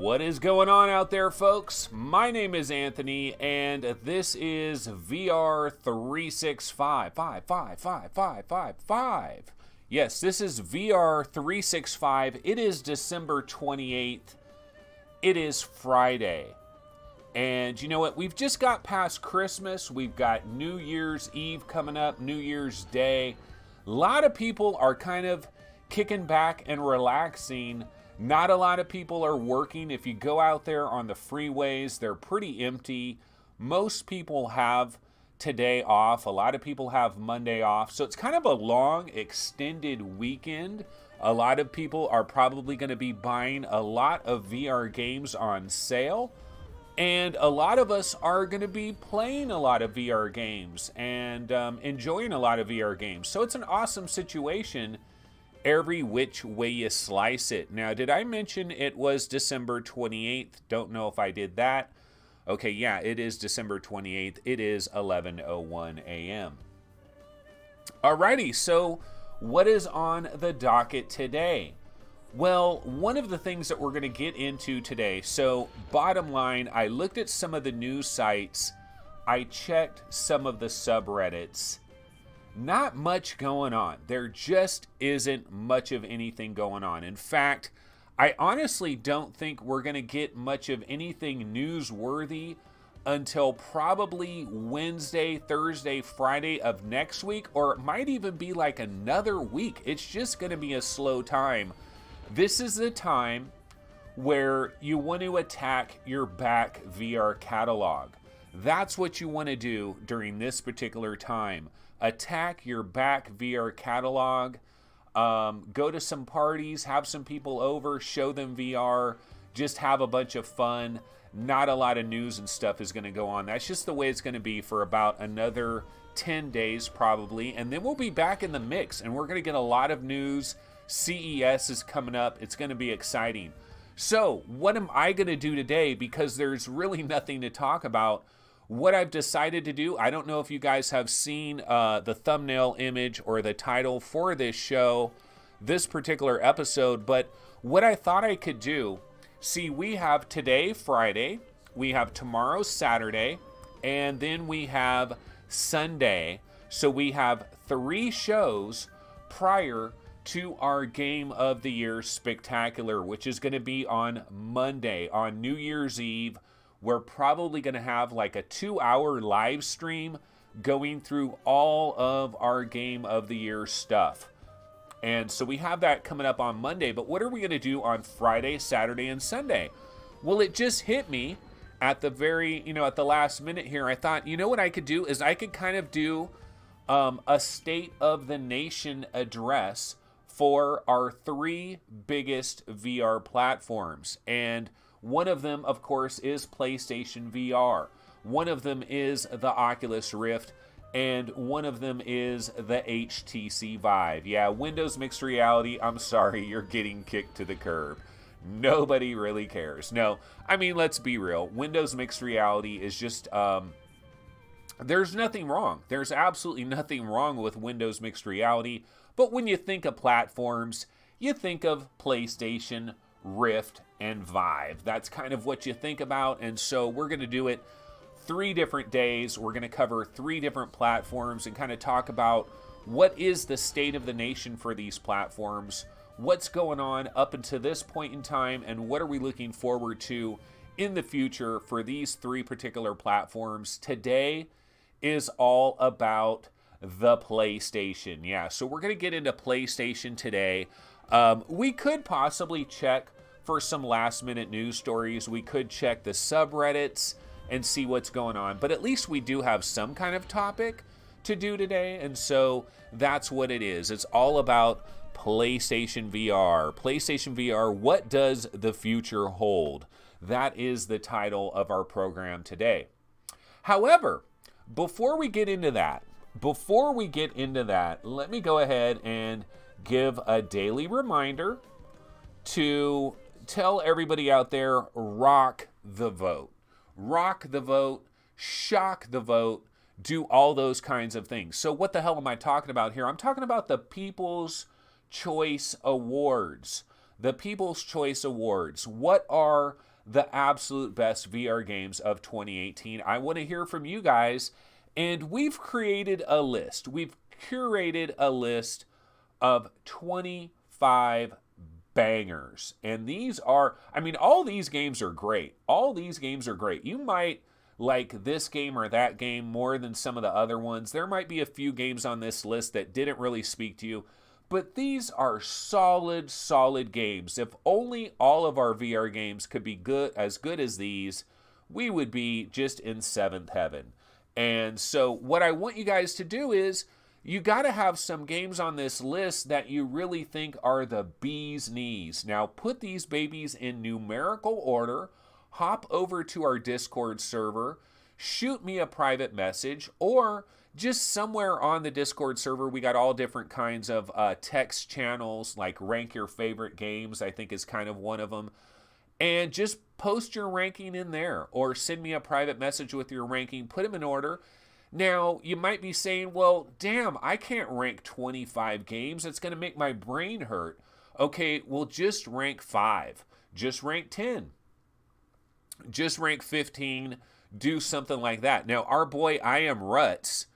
What is going on out there, folks? My name is Anthony, and this is VR 365. Yes, this is VR 365. It is December 28th. It is Friday. And you know what? We've just got past Christmas. We've got New Year's Eve coming up, New Year's Day. A lot of people are kind of kicking back and relaxing. Not a lot of people are working. If you go out there on the freeways, they're pretty empty. Most people have today off. A lot of people have Monday off. So it's kind of a long, extended weekend. A lot of people are probably going to be buying a lot of VR games on sale. And a lot of us are going to be playing a lot of VR games and enjoying a lot of VR games. So it's an awesome situation every which way you slice it. Now, did I mention it was December 28th? Don't know if I did that. Okay, yeah, it is December 28th. It is 11:01 a.m. Alrighty, so what is on the docket today? Well, one of the things that we're going to get into today, so bottom line, I looked at some of the news sites, I checked some of the subreddits. Not much going on. There just isn't much of anything going on. In fact, I honestly don't think we're going to get much of anything newsworthy until probably Wednesday, Thursday, Friday of next week, or it might even be like another week. It's just going to be a slow time. This is the time where you want to attack your back VR catalog. That's what you want to do during this particular time. Attack your back VR catalog, go to some parties, have some people over, show them VR, just have a bunch of fun. Not a lot of news and stuff is going to go on. That's just the way it's going to be for about another 10 days probably, and then we'll be back in the mix, and we're going to get a lot of news. CES is coming up. It's going to be exciting. So what am I going to do today? Because there's really nothing to talk about. What I've decided to do, I don't know if you guys have seen the thumbnail image or the title for this show, this particular episode, but what I thought I could do, see, we have today, Friday, we have tomorrow, Saturday, and then we have Sunday. So we have 3 shows prior to our Game of the Year Spectacular, which is going to be on Monday, on New Year's Eve. We're probably going to have like a 2-hour live stream going through all of our Game of the Year stuff. And so we have that coming up on Monday. But what are we going to do on Friday, Saturday, and Sunday? Well, it just hit me at the very, at the last minute here. I thought, what I could do is I could kind of do a State of the Nation address for our 3 biggest VR platforms. And one of them, of course, is PlayStation VR. One of them is the Oculus Rift, and one of them is the HTC Vive. Yeah, Windows Mixed Reality, I'm sorry, you're getting kicked to the curb. Nobody really cares. No, I mean, let's be real. Windows Mixed Reality is just, there's nothing wrong. There's absolutely nothing wrong with Windows Mixed Reality. But when you think of platforms, you think of PlayStation, Rift, and Vive. That's kind of what you think about. And so we're going to do it 3 different days. We're going to cover 3 different platforms and kind of talk about what is the state of the nation for these platforms, what's going on up until this point in time, and what are we looking forward to in the future for these 3 particular platforms. Today is all about the PlayStation. Yeah, so we're going to get into PlayStation today. We could possibly check for some last minute news stories. We could check the subreddits and see what's going on, but at least we do have some kind of topic to do today, and so that's what it is. It's all about PlayStation VR. PlayStation VR, what does the future hold? That is the title of our program today. However, before we get into that, let me go ahead and give a daily reminder to tell everybody out there, rock the vote. Rock the vote, shock the vote, do all those kinds of things. So what the hell am I talking about here? I'm talking about the People's Choice Awards. The People's Choice Awards. What are the absolute best VR games of 2018. I want to hear from you guys, and we've created a list. We've curated a list of 25 bangers. And these are, I mean, all these games are great. All these games are great. You might like this game or that game more than some of the other ones. There might be a few games on this list that didn't really speak to you, but these are solid, solid games. If only all of our VR games could be good as these, we would be just in seventh heaven. And so what I want you guys to do is, you got to have some games on this list that you really think are the bee's knees. Now, put these babies in numerical order, hop over to our Discord server, shoot me a private message, or just somewhere on the Discord server, we got all different kinds of text channels, like rank your favorite games, I think is kind of one of them. And just post your ranking in there, or send me a private message with your ranking, put them in order. Now, you might be saying, well, damn, I can't rank 25 games. It's going to make my brain hurt. Okay, well, just rank 5. Just rank 10. Just rank 15. Do something like that. Now, our boy, I Am Ruts,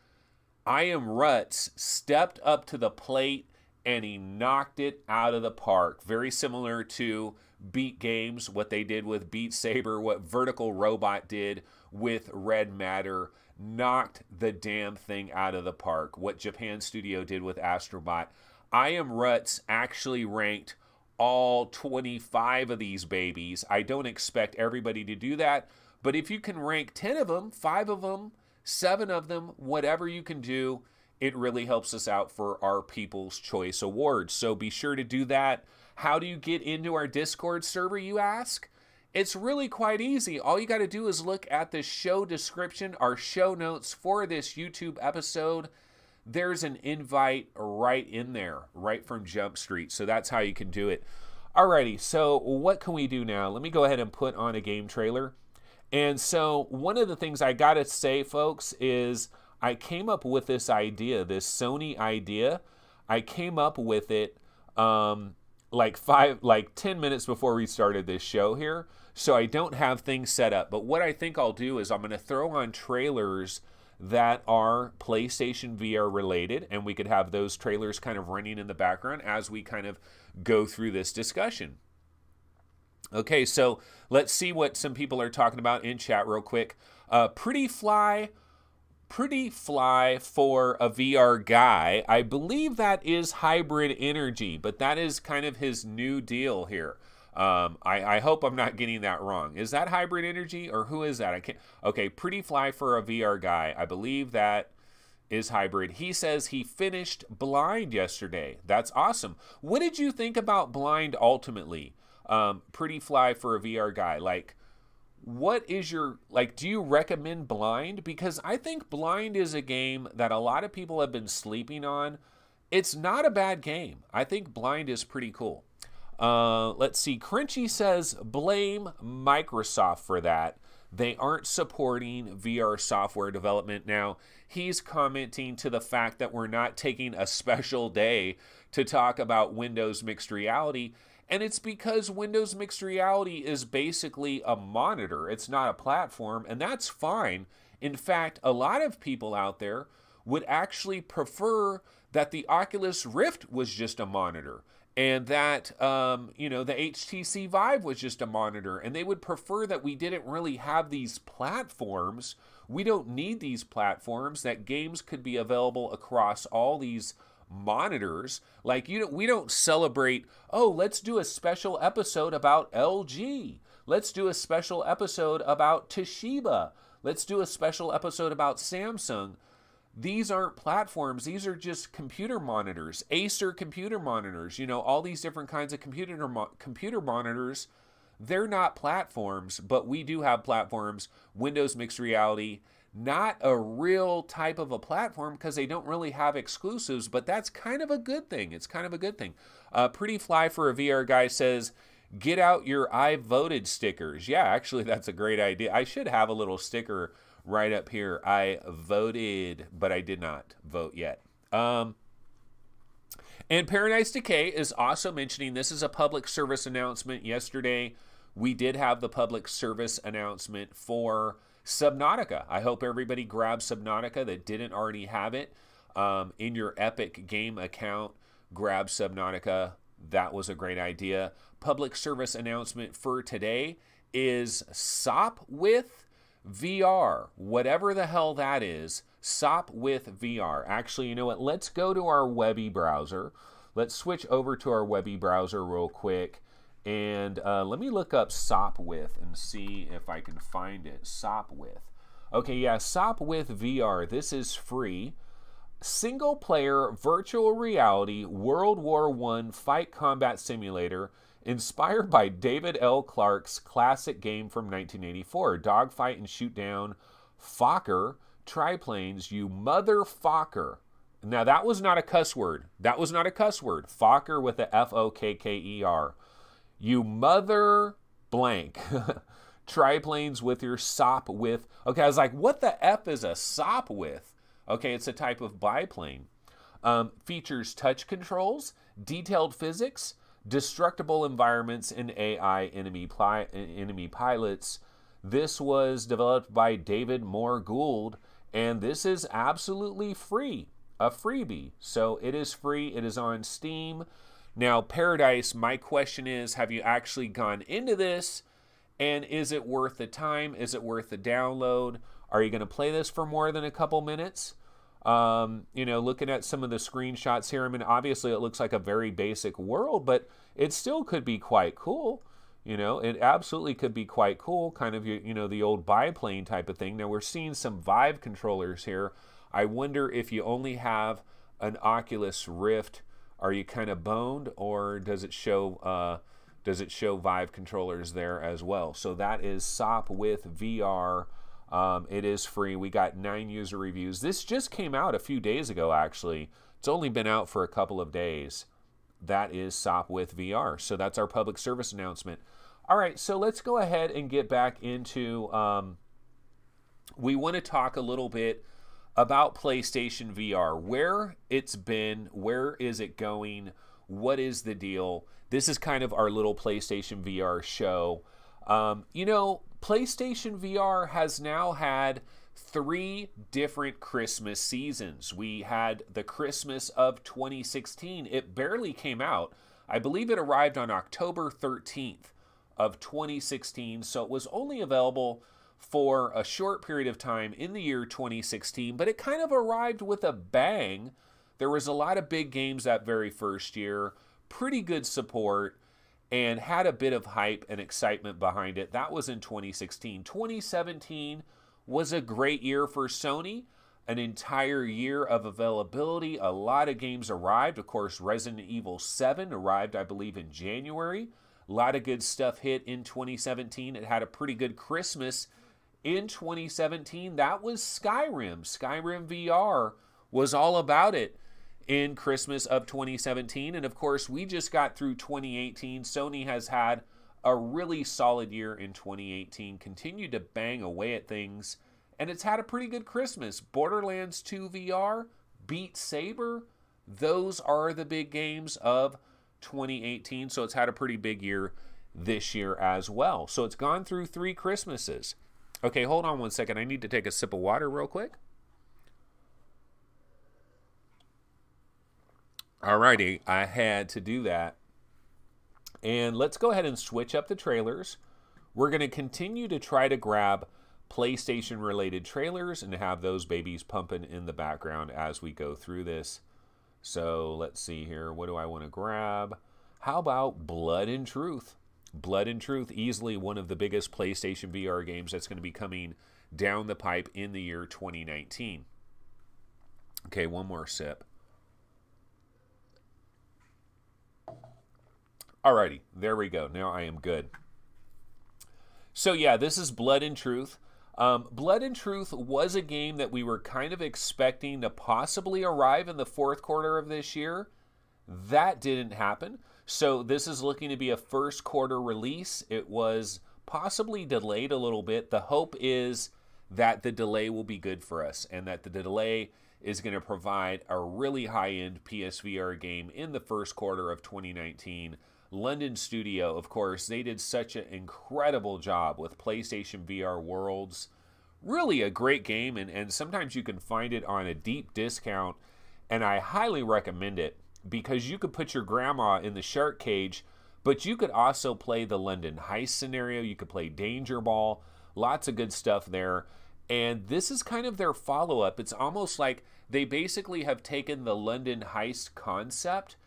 stepped up to the plate and he knocked it out of the park. Very similar to Beat Games, what they did with Beat Saber, what Vertical Robot did with Red Matter. Knocked the damn thing out of the park. What Japan Studio did with Astrobot. I Am Ruts actually ranked all 25 of these babies. I don't expect everybody to do that, but if you can rank 10 of them, 5 of them, 7 of them, whatever you can do, it really helps us out for our People's Choice Awards. So be sure to do that. How do you get into our Discord server, you ask? It's really quite easy. All you got to do is look at the show description, our show notes for this YouTube episode. There's an invite right in there, right from Jump Street. So that's how you can do it. Alrighty, so what can we do now? Let me go ahead and put on a game trailer. And so one of the things I got to say, folks, is I came up with this idea, this Sony idea. I came up with it like 10 minutes before we started this show here. So I don't have things set up. But what I think I'll do is I'm going to throw on trailers that are PlayStation VR related, and we could have those trailers kind of running in the background as we kind of go through this discussion. Okay, so let's see what some people are talking about in chat real quick. Pretty fly for a VR guy. I believe that is Hybrid Energy, but that is kind of his new deal here. I hope I'm not getting that wrong. Is that Hybrid Energy, or who is that? I can't. Okay, pretty fly for a VR guy. I believe that is Hybrid. He says he finished Blind yesterday. That's awesome. What did you think about Blind ultimately? Pretty fly for a VR guy. Like, what is your, like, do you recommend Blind? Because I think Blind is a game that a lot of people have been sleeping on. It's not a bad game. I think Blind is pretty cool. Let's see. Crunchy says, blame Microsoft for that. They aren't supporting VR software development. Now, he's commenting to the fact that we're not taking a special day to talk about Windows Mixed Reality. And it's because Windows Mixed Reality is basically a monitor. It's not a platform, and that's fine. In fact, a lot of people out there would actually prefer that the Oculus Rift was just a monitor, and that, you know, the HTC Vive was just a monitor, and they would prefer that we didn't really have these platforms. We don't need these platforms, that games could be available across all these monitors. Like, we don't celebrate, oh, let's do a special episode about LG. Let's do a special episode about Toshiba. Let's do a special episode about Samsung. These aren't platforms. These are just computer monitors, Acer computer monitors, you know, all these different kinds of computer monitors. They're not platforms, but we do have platforms. Windows Mixed Reality, not a real type of a platform because they don't really have exclusives, but that's kind of a good thing. It's kind of a good thing. Pretty fly for a VR guy says, get out your I voted stickers. Yeah, actually, that's a great idea. I should have a little sticker right up here. I voted, but I did not vote yet. And Paradise Decay is also mentioning, this is a public service announcement yesterday. we did have the public service announcement for Subnautica. I hope everybody grabs Subnautica that didn't already have it. In your Epic Game account, grab Subnautica. That was a great idea. Public service announcement for today is Sopwith VR. Whatever the hell that is, Sopwith VR. Actually, you know what? Let's go to our Webby browser. Let's switch over to our Webby browser real quick. And let me look up Sopwith and see if I can find it. Sopwith. Okay, yeah, Sopwith VR. This is free. Single-player virtual reality World War I fight combat simulator inspired by David L. Clarke's classic game from 1984. Dogfight and shoot down Fokker triplanes, you motherfucker. Now, that was not a cuss word. That was not a cuss word. Fokker with a F-O-K-K-E-R. You mother blank. Triplanes with your Sopwith. Okay, I was like, what the F is a Sopwith? Okay, it's a type of biplane. Features touch controls, detailed physics, destructible environments, and AI enemy pilots. This was developed by David Moore Gould, and this is absolutely free, a freebie. So it is free. It is on Steam. Now, Paradise, my question is, have you actually gone into this? And is it worth the time? Is it worth the download? Are you going to play this for more than a couple minutes? You know, looking at some of the screenshots here, I mean, obviously it looks like a very basic world, but it still could be quite cool. You know, it absolutely could be quite cool, kind of, you know, the old biplane type of thing. Now, we're seeing some Vive controllers here. I wonder if you only have an Oculus Rift, are you kind of boned, or does it show Vive controllers there as well? So that is Sopwith VR. It is free. We got 9 user reviews. This just came out a few days ago, actually. It's only been out for a couple of days. That is Sopwith VR. So that's our public service announcement. All right, so let's go ahead and get back into, we want to talk a little bit about PlayStation VR, where it's been, where is it going, what is the deal. This is kind of our little PlayStation VR show. You know, PlayStation VR has now had 3 different Christmas seasons. We had the Christmas of 2016. It barely came out. I believe it arrived on October 13th of 2016, so it was only available for a short period of time in the year 2016, but it kind of arrived with a bang. There was a lot of big games that very first year, pretty good support, and had a bit of hype and excitement behind it. That was in 2016. 2017 was a great year for Sony, an entire year of availability. A lot of games arrived. Of course, Resident Evil 7 arrived, I believe, in January. A lot of good stuff hit in 2017. It had a pretty good Christmas in 2017. That was Skyrim. Skyrim VR was all about it in Christmas of 2017. And of course, we just got through 2018. Sony has had a really solid year in 2018, continued to bang away at things, and it's had a pretty good Christmas. Borderlands 2 VR, Beat Saber, those are the big games of 2018, so it's had a pretty big year this year as well. So it's gone through 3 Christmases. Okay, hold on one second. I need to take a sip of water real quick. Alrighty, I had to do that. And let's go ahead and switch up the trailers. We're going to continue to try to grab PlayStation-related trailers and have those babies pumping in the background as we go through this. So let's see here. What do I want to grab? How about Blood and Truth? Blood and Truth, easily one of the biggest PlayStation VR games that's going to be coming down the pipe in the year 2019. Okay, one more sip. Alrighty, there we go. Now I am good. So yeah, this is Blood and Truth. Blood and Truth was a game that we were kind of expecting to possibly arrive in the 4th quarter of this year. That didn't happen. So this is looking to be a 1st quarter release. It was possibly delayed a little bit. The hope is that the delay will be good for us and that the delay is going to provide a really high-end PSVR game in the 1st quarter of 2019. London studio, of course, they did such an incredible job with PlayStation VR Worlds. Really a great game, and sometimes you can find it on a deep discount, and I highly recommend it because you could put your grandma in the shark cage, but you could also play the London heist scenario. You could play Danger Ball. Lots of good stuff there. And this is kind of their follow-up. It's almost like they basically have taken the London heist concept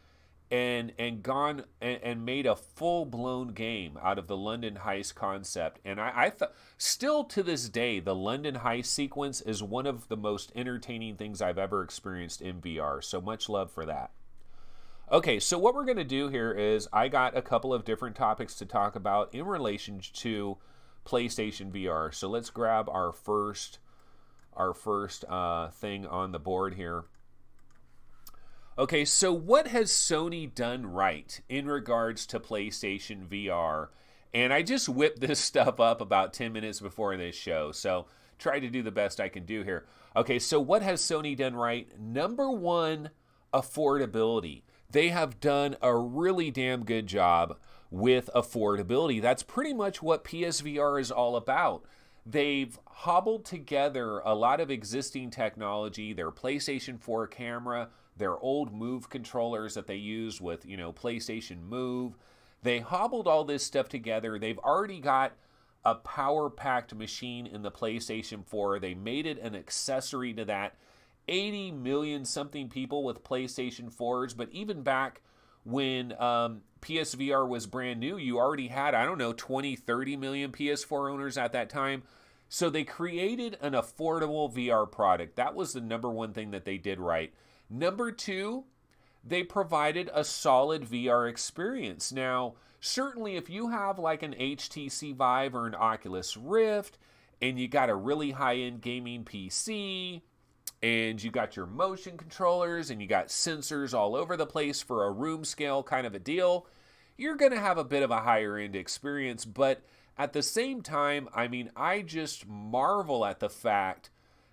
and gone and made a full-blown game out of the London heist concept. And I still to this day, the London heist sequence is one of the most entertaining things I've ever experienced in VR. So much love for that. Okay, so what we're going to do here is I got a couple of different topics to talk about in relation to PlayStation VR. So let's grab our first thing on the board here. Okay, so what has Sony done right in regards to PlayStation VR? And I just whipped this stuff up about 10 minutes before this show, so try to do the best I can do here. Okay, so what has Sony done right? Number one, affordability. They have done a really damn good job with affordability. That's pretty much what PSVR is all about. They've hobbled together a lot of existing technology, their PlayStation 4 camera, their old Move controllers that they use with, PlayStation Move. They hobbled all this stuff together. They've already got a power-packed machine in the PlayStation 4. They made it an accessory to that. 80 million something people with PlayStation 4s, but even back when PSVR was brand new, you already had, 20, 30 million PS4 owners at that time. So they created an affordable VR product. That was the number one thing that they did right. Number two, they provided a solid VR experience. Now, certainly if you have like an HTC Vive or an Oculus Rift, and you got a really high-end gaming PC, and you got your motion controllers, and you got sensors all over the place for a room scale kind of a deal, you're going to have a bit of a higher end experience. But at the same time, I just marvel at the fact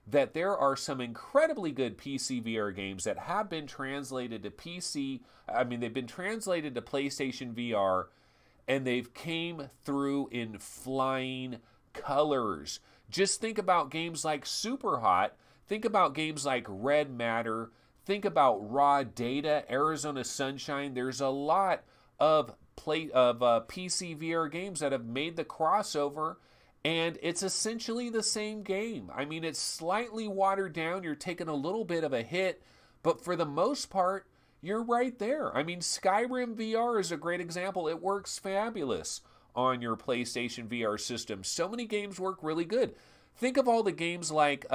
that there are some incredibly good PC VR games that have been translated to they've been translated to PlayStation VR, and they've came through in flying colors. Just think about games like Superhot. Think about games like Red Matter. Think about Raw Data, Arizona Sunshine. There's a lot of PC VR games that have made the crossover, and it's essentially the same game. It's slightly watered down. You're taking a little bit of a hit, but for the most part, you're right there. Skyrim VR is a great example. It works fabulous on your PlayStation VR system. So many games work really good. Think of all the games like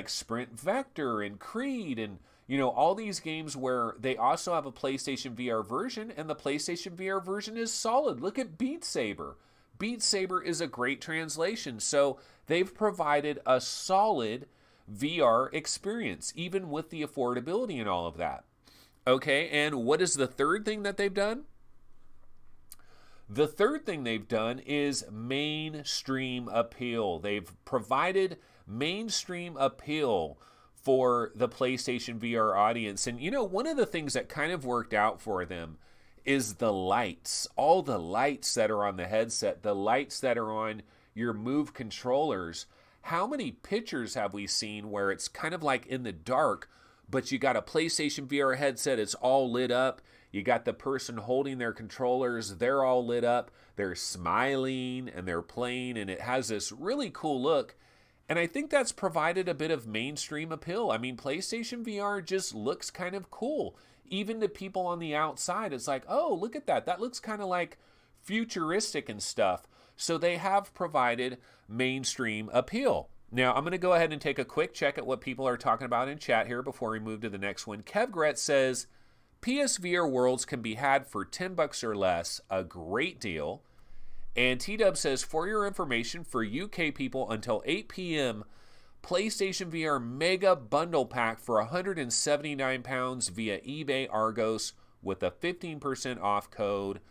Sprint Vector and Creed and all these games where they also have a PlayStation VR version, and the PlayStation VR version is solid. Look at Beat Saber. Beat Saber is a great translation. So they've provided a solid VR experience, even with the affordability and all of that. Okay, and what is the third thing that they've done? The third thing they've done is mainstream appeal. They've provided mainstream appeal for the PlayStation VR audience. And one of the things that kind of worked out for them is the lights. All the lights that are on the headset, the lights that are on your Move controllers. How many pictures have we seen where it's kind of like in the dark, but you got a PlayStation VR headset, it's all lit up. You got the person holding their controllers, they're all lit up. They're smiling and they're playing, and it has this really cool look. And I think that's provided a bit of mainstream appeal. PlayStation VR just looks kind of cool. Even to people on the outside, it's like, oh, look at that. That looks kind of like futuristic and stuff. So they have provided mainstream appeal. Now, I'm going to go ahead and take a quick check at what people are talking about in chat here before we move to the next one. Kev Gretz says, PSVR Worlds can be had for $10 or less, a great deal. And T-Dub says, for your information, for UK people until 8 p.m., PlayStation VR Mega Bundle Pack for £179 via eBay Argos with a 15% off code.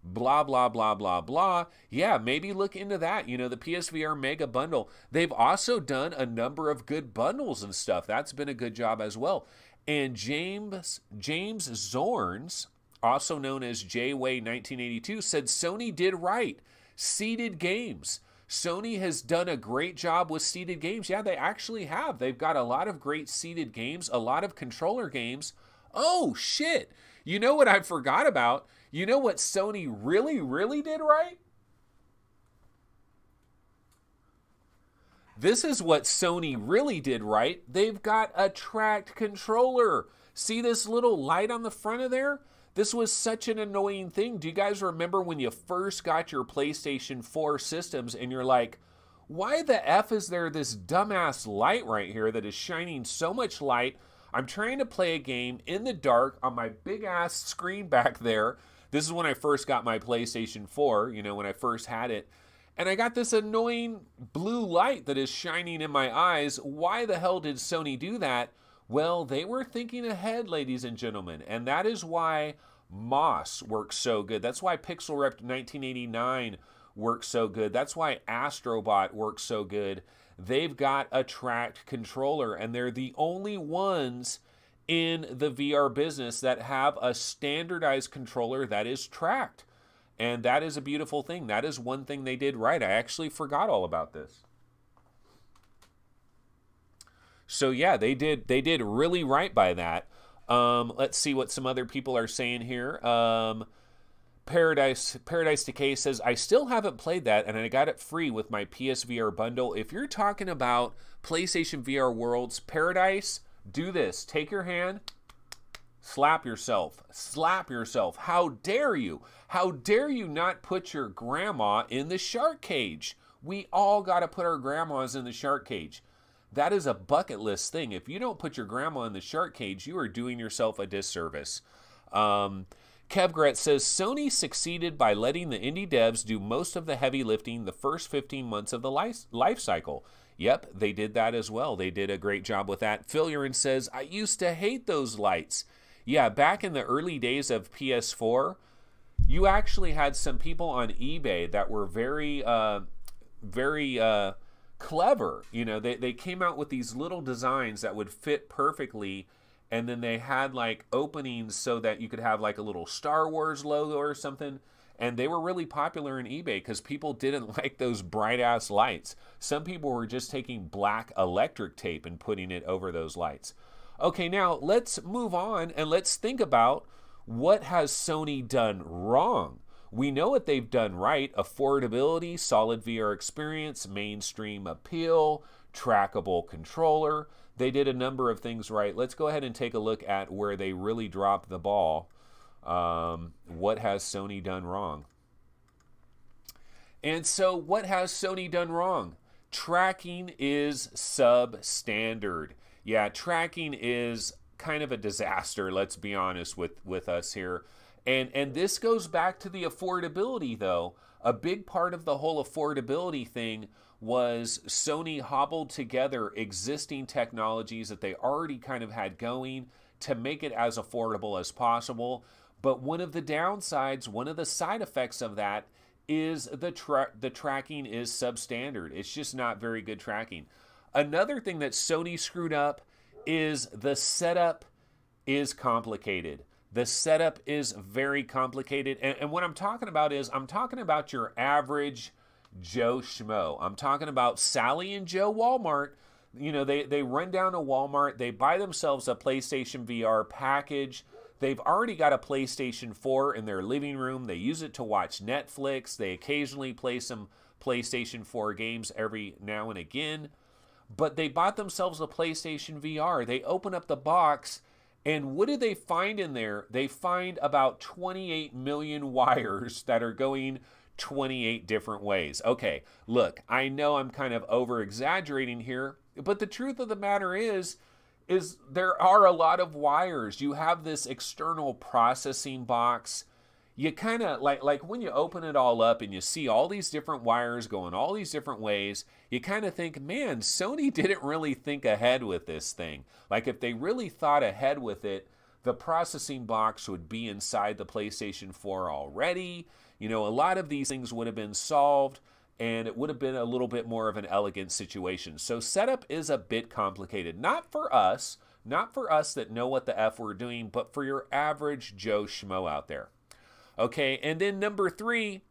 Blah, blah, blah, blah, blah. Yeah, maybe look into that. The PSVR Mega Bundle. They've also done a number of good bundles and stuff. That's been a good job as well. And James Zorns also known as J-Way 1982, said Sony did right. Seeded games. Sony has done a great job with seeded games. Yeah, they actually have. They've got a lot of great seeded games, a lot of controller games. Oh, shit. You know what I forgot about? You know what Sony really, really did right? This is what Sony really did right. They've got a tracked controller. See this little light on the front of there? This was such an annoying thing. Do you guys remember when you first got your PlayStation 4 systems and you're like, why the F is there this dumbass light right here that is shining so much light? I'm trying to play a game in the dark on my big ass screen back there. This is when I first got my PlayStation 4, you know, when I first had it. And I got this annoying blue light that is shining in my eyes. Why the hell did Sony do that? Well, they were thinking ahead, ladies and gentlemen. And that is why Moss works so good. That's why Pixel Rep 1989 works so good. That's why Astrobot works so good. They've got a tracked controller, and they're the only ones in the VR business that have a standardized controller that is tracked. And that is a beautiful thing. That is one thing they did right. I actually forgot all about this. So yeah, they did really right by that. Let's see what some other people are saying here. Paradise Decay says, I still haven't played that, and I got it free with my PSVR bundle. If you're talking about PlayStation VR Worlds, Paradise, do this. Take your hand, slap yourself. Slap yourself. How dare you? How dare you not put your grandma in the shark cage? We all got to put our grandmas in the shark cage. That is a bucket list thing. If you don't put your grandma in the shark cage, you are doing yourself a disservice. Kevgret says, Sony succeeded by letting the indie devs do most of the heavy lifting the first 15 months of the life cycle. Yep, they did that as well. They did a great job with that. Philurine says, I used to hate those lights. Yeah, back in the early days of PS4, you actually had some people on eBay that were very clever. You know, they came out with these little designs that would fit perfectly, and then they had like openings so that you could have like a little Star Wars logo or something, and they were really popular in eBay because people didn't like those bright ass lights. Some people were just taking black electric tape and putting it over those lights. Okay, now let's move on and let's think about what has Sony done wrong. We know what they've done right: affordability, solid VR experience, mainstream appeal, trackable controller. They did a number of things right. Let's go ahead and take a look at where they really dropped the ball. What has Sony done wrong? And so what has Sony done wrong? Tracking is substandard. Yeah, tracking is kind of a disaster, let's be honest with us here. And this goes back to the affordability, though. A big part of the whole affordability thing was Sony hobbled together existing technologies that they already kind of had going to make it as affordable as possible. But one of the downsides, one of the side effects of that is the tracking is substandard. It's just not very good tracking. Another thing that Sony screwed up is the setup is complicated. The setup is very complicated. And what I'm talking about is I'm talking about your average Joe Schmo. I'm talking about Sally and Joe Walmart. You know, they run down to Walmart. They buy themselves a PlayStation VR package. They've already got a PlayStation 4 in their living room. They use it to watch Netflix. They occasionally play some PlayStation 4 games every now and again. But they bought themselves a PlayStation VR. They open up the box, and what do they find in there? They find about 28 million wires that are going 28 different ways. Okay, look, I know I'm kind of over-exaggerating here, but the truth of the matter is there are a lot of wires. You have this external processing box. You kind of, like when you open it all up and you see all these different wires going all these different ways, you kind of think, man, Sony didn't really think ahead with this thing. Like if they really thought ahead with it, the processing box would be inside the PlayStation 4 already. You know, a lot of these things would have been solved, and it would have been a little bit more of an elegant situation. So setup is a bit complicated. Not for us, Not for us that know what the F we're doing, but for your average Joe Schmo out there. Okay, and then number 3,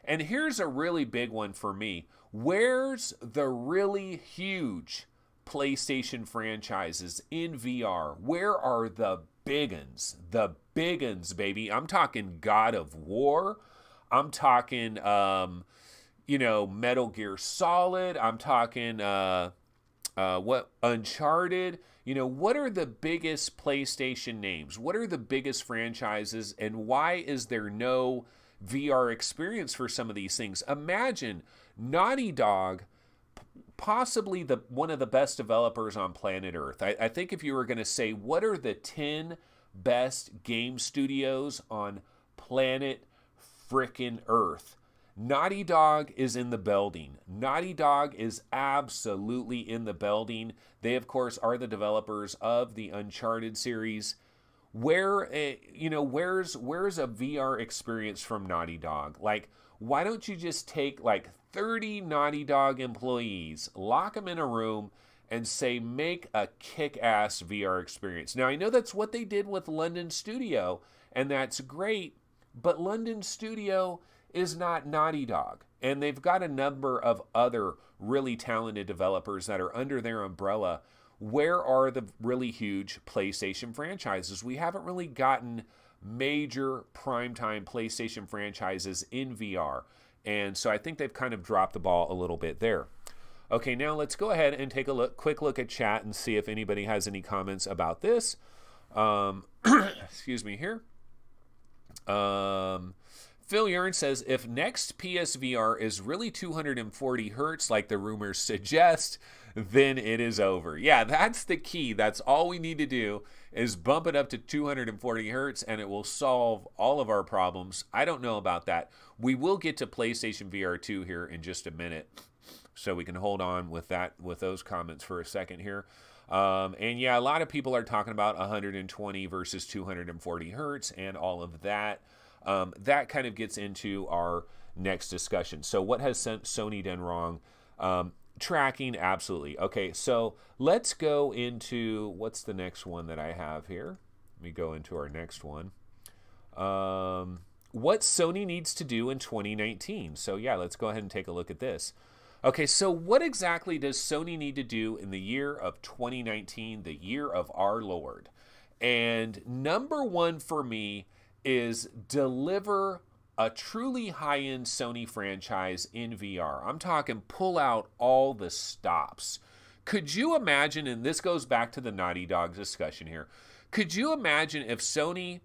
and here's a really big one for me. Where's the really huge PlayStation franchises in VR? Where are the big uns? The big uns, baby. I'm talking God of War. I'm talking, Metal Gear Solid. I'm talking, Uncharted. What are the biggest PlayStation names? What are the biggest franchises? And why is there no VR experience for some of these things? Imagine Naughty Dog, possibly one of the best developers on planet Earth. I think if you were going to say, what are the 10 best game studios on planet frickin' Earth, Naughty Dog is in the building. Naughty Dog is absolutely in the building. They, of course, are the developers of the Uncharted series. Where's a VR experience from Naughty Dog? Like, why don't you just take like 30 Naughty Dog employees, lock them in a room, and say, make a kick-ass VR experience? Now, I know that's what they did with London Studio, and that's great, but London Studio is not Naughty Dog. And they've got a number of other really talented developers that are under their umbrella. Where are the really huge PlayStation franchises? We haven't really gotten major primetime PlayStation franchises in VR. And so I think they've kind of dropped the ball a little bit there. Okay, now let's go ahead and take a quick look at chat and see if anybody has any comments about this. Excuse me here. Phil Yearn says, if next PSVR is really 240 hertz like the rumors suggest, then it is over. Yeah, that's the key. That's all we need to do is bump it up to 240 hertz and it will solve all of our problems. I don't know about that. We will get to PlayStation VR 2 here in just a minute, so we can hold on with those comments for a second here. And yeah, a lot of people are talking about 120 versus 240 hertz and all of that. That kind of gets into our next discussion. So what has Sony done wrong? Tracking, absolutely. Okay, so let's go into, what's the next one that I have here? Let me go into our next one. What Sony needs to do in 2019. So yeah, let's go ahead and take a look at this. Okay, so what exactly does Sony need to do in the year of 2019, the year of our Lord? And number one for me is deliver a truly high-end Sony franchise in VR. I'm talking pull out all the stops. Could you imagine, and this goes back to the Naughty Dog discussion here, could you imagine if Sony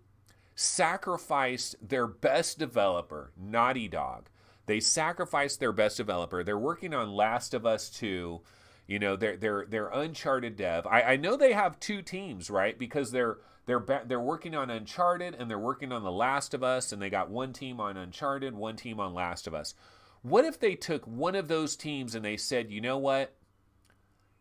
sacrificed their best developer, Naughty Dog? They sacrificed their best developer. They're working on Last of Us 2. You know, they're Uncharted dev. I know they have two teams, right? Because they're working on Uncharted and they're working on The Last of Us, and they got one team on Uncharted, one team on Last of Us. What if they took one of those teams and they said, you know what?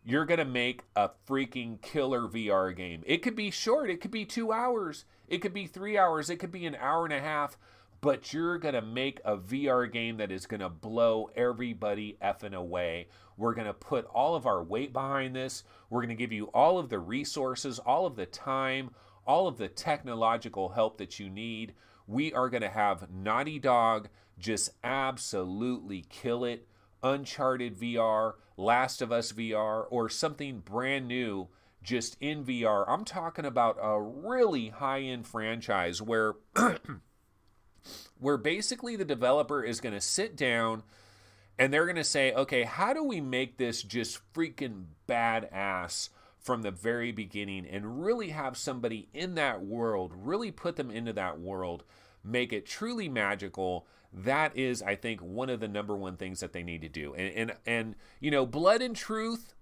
You're going to make a freaking killer VR game. It could be short. It could be 2 hours. It could be 3 hours. It could be an hour and a half. But you're going to make a VR game that is going to blow everybody effing away. We're going to put all of our weight behind this. We're going to give you all of the resources, all of the time, all of the technological help that you need. We are going to have Naughty Dog just absolutely kill it. Uncharted VR, Last of Us VR, or something brand new just in VR. I'm talking about a really high-end franchise where basically the developer is going to sit down and they're going to say, okay, how do we make this just freaking badass from the very beginning and really have somebody in that world, really put them into that world, make it truly magical. That is, I think, one of the number one things that they need to do. And you know, Blood and Truth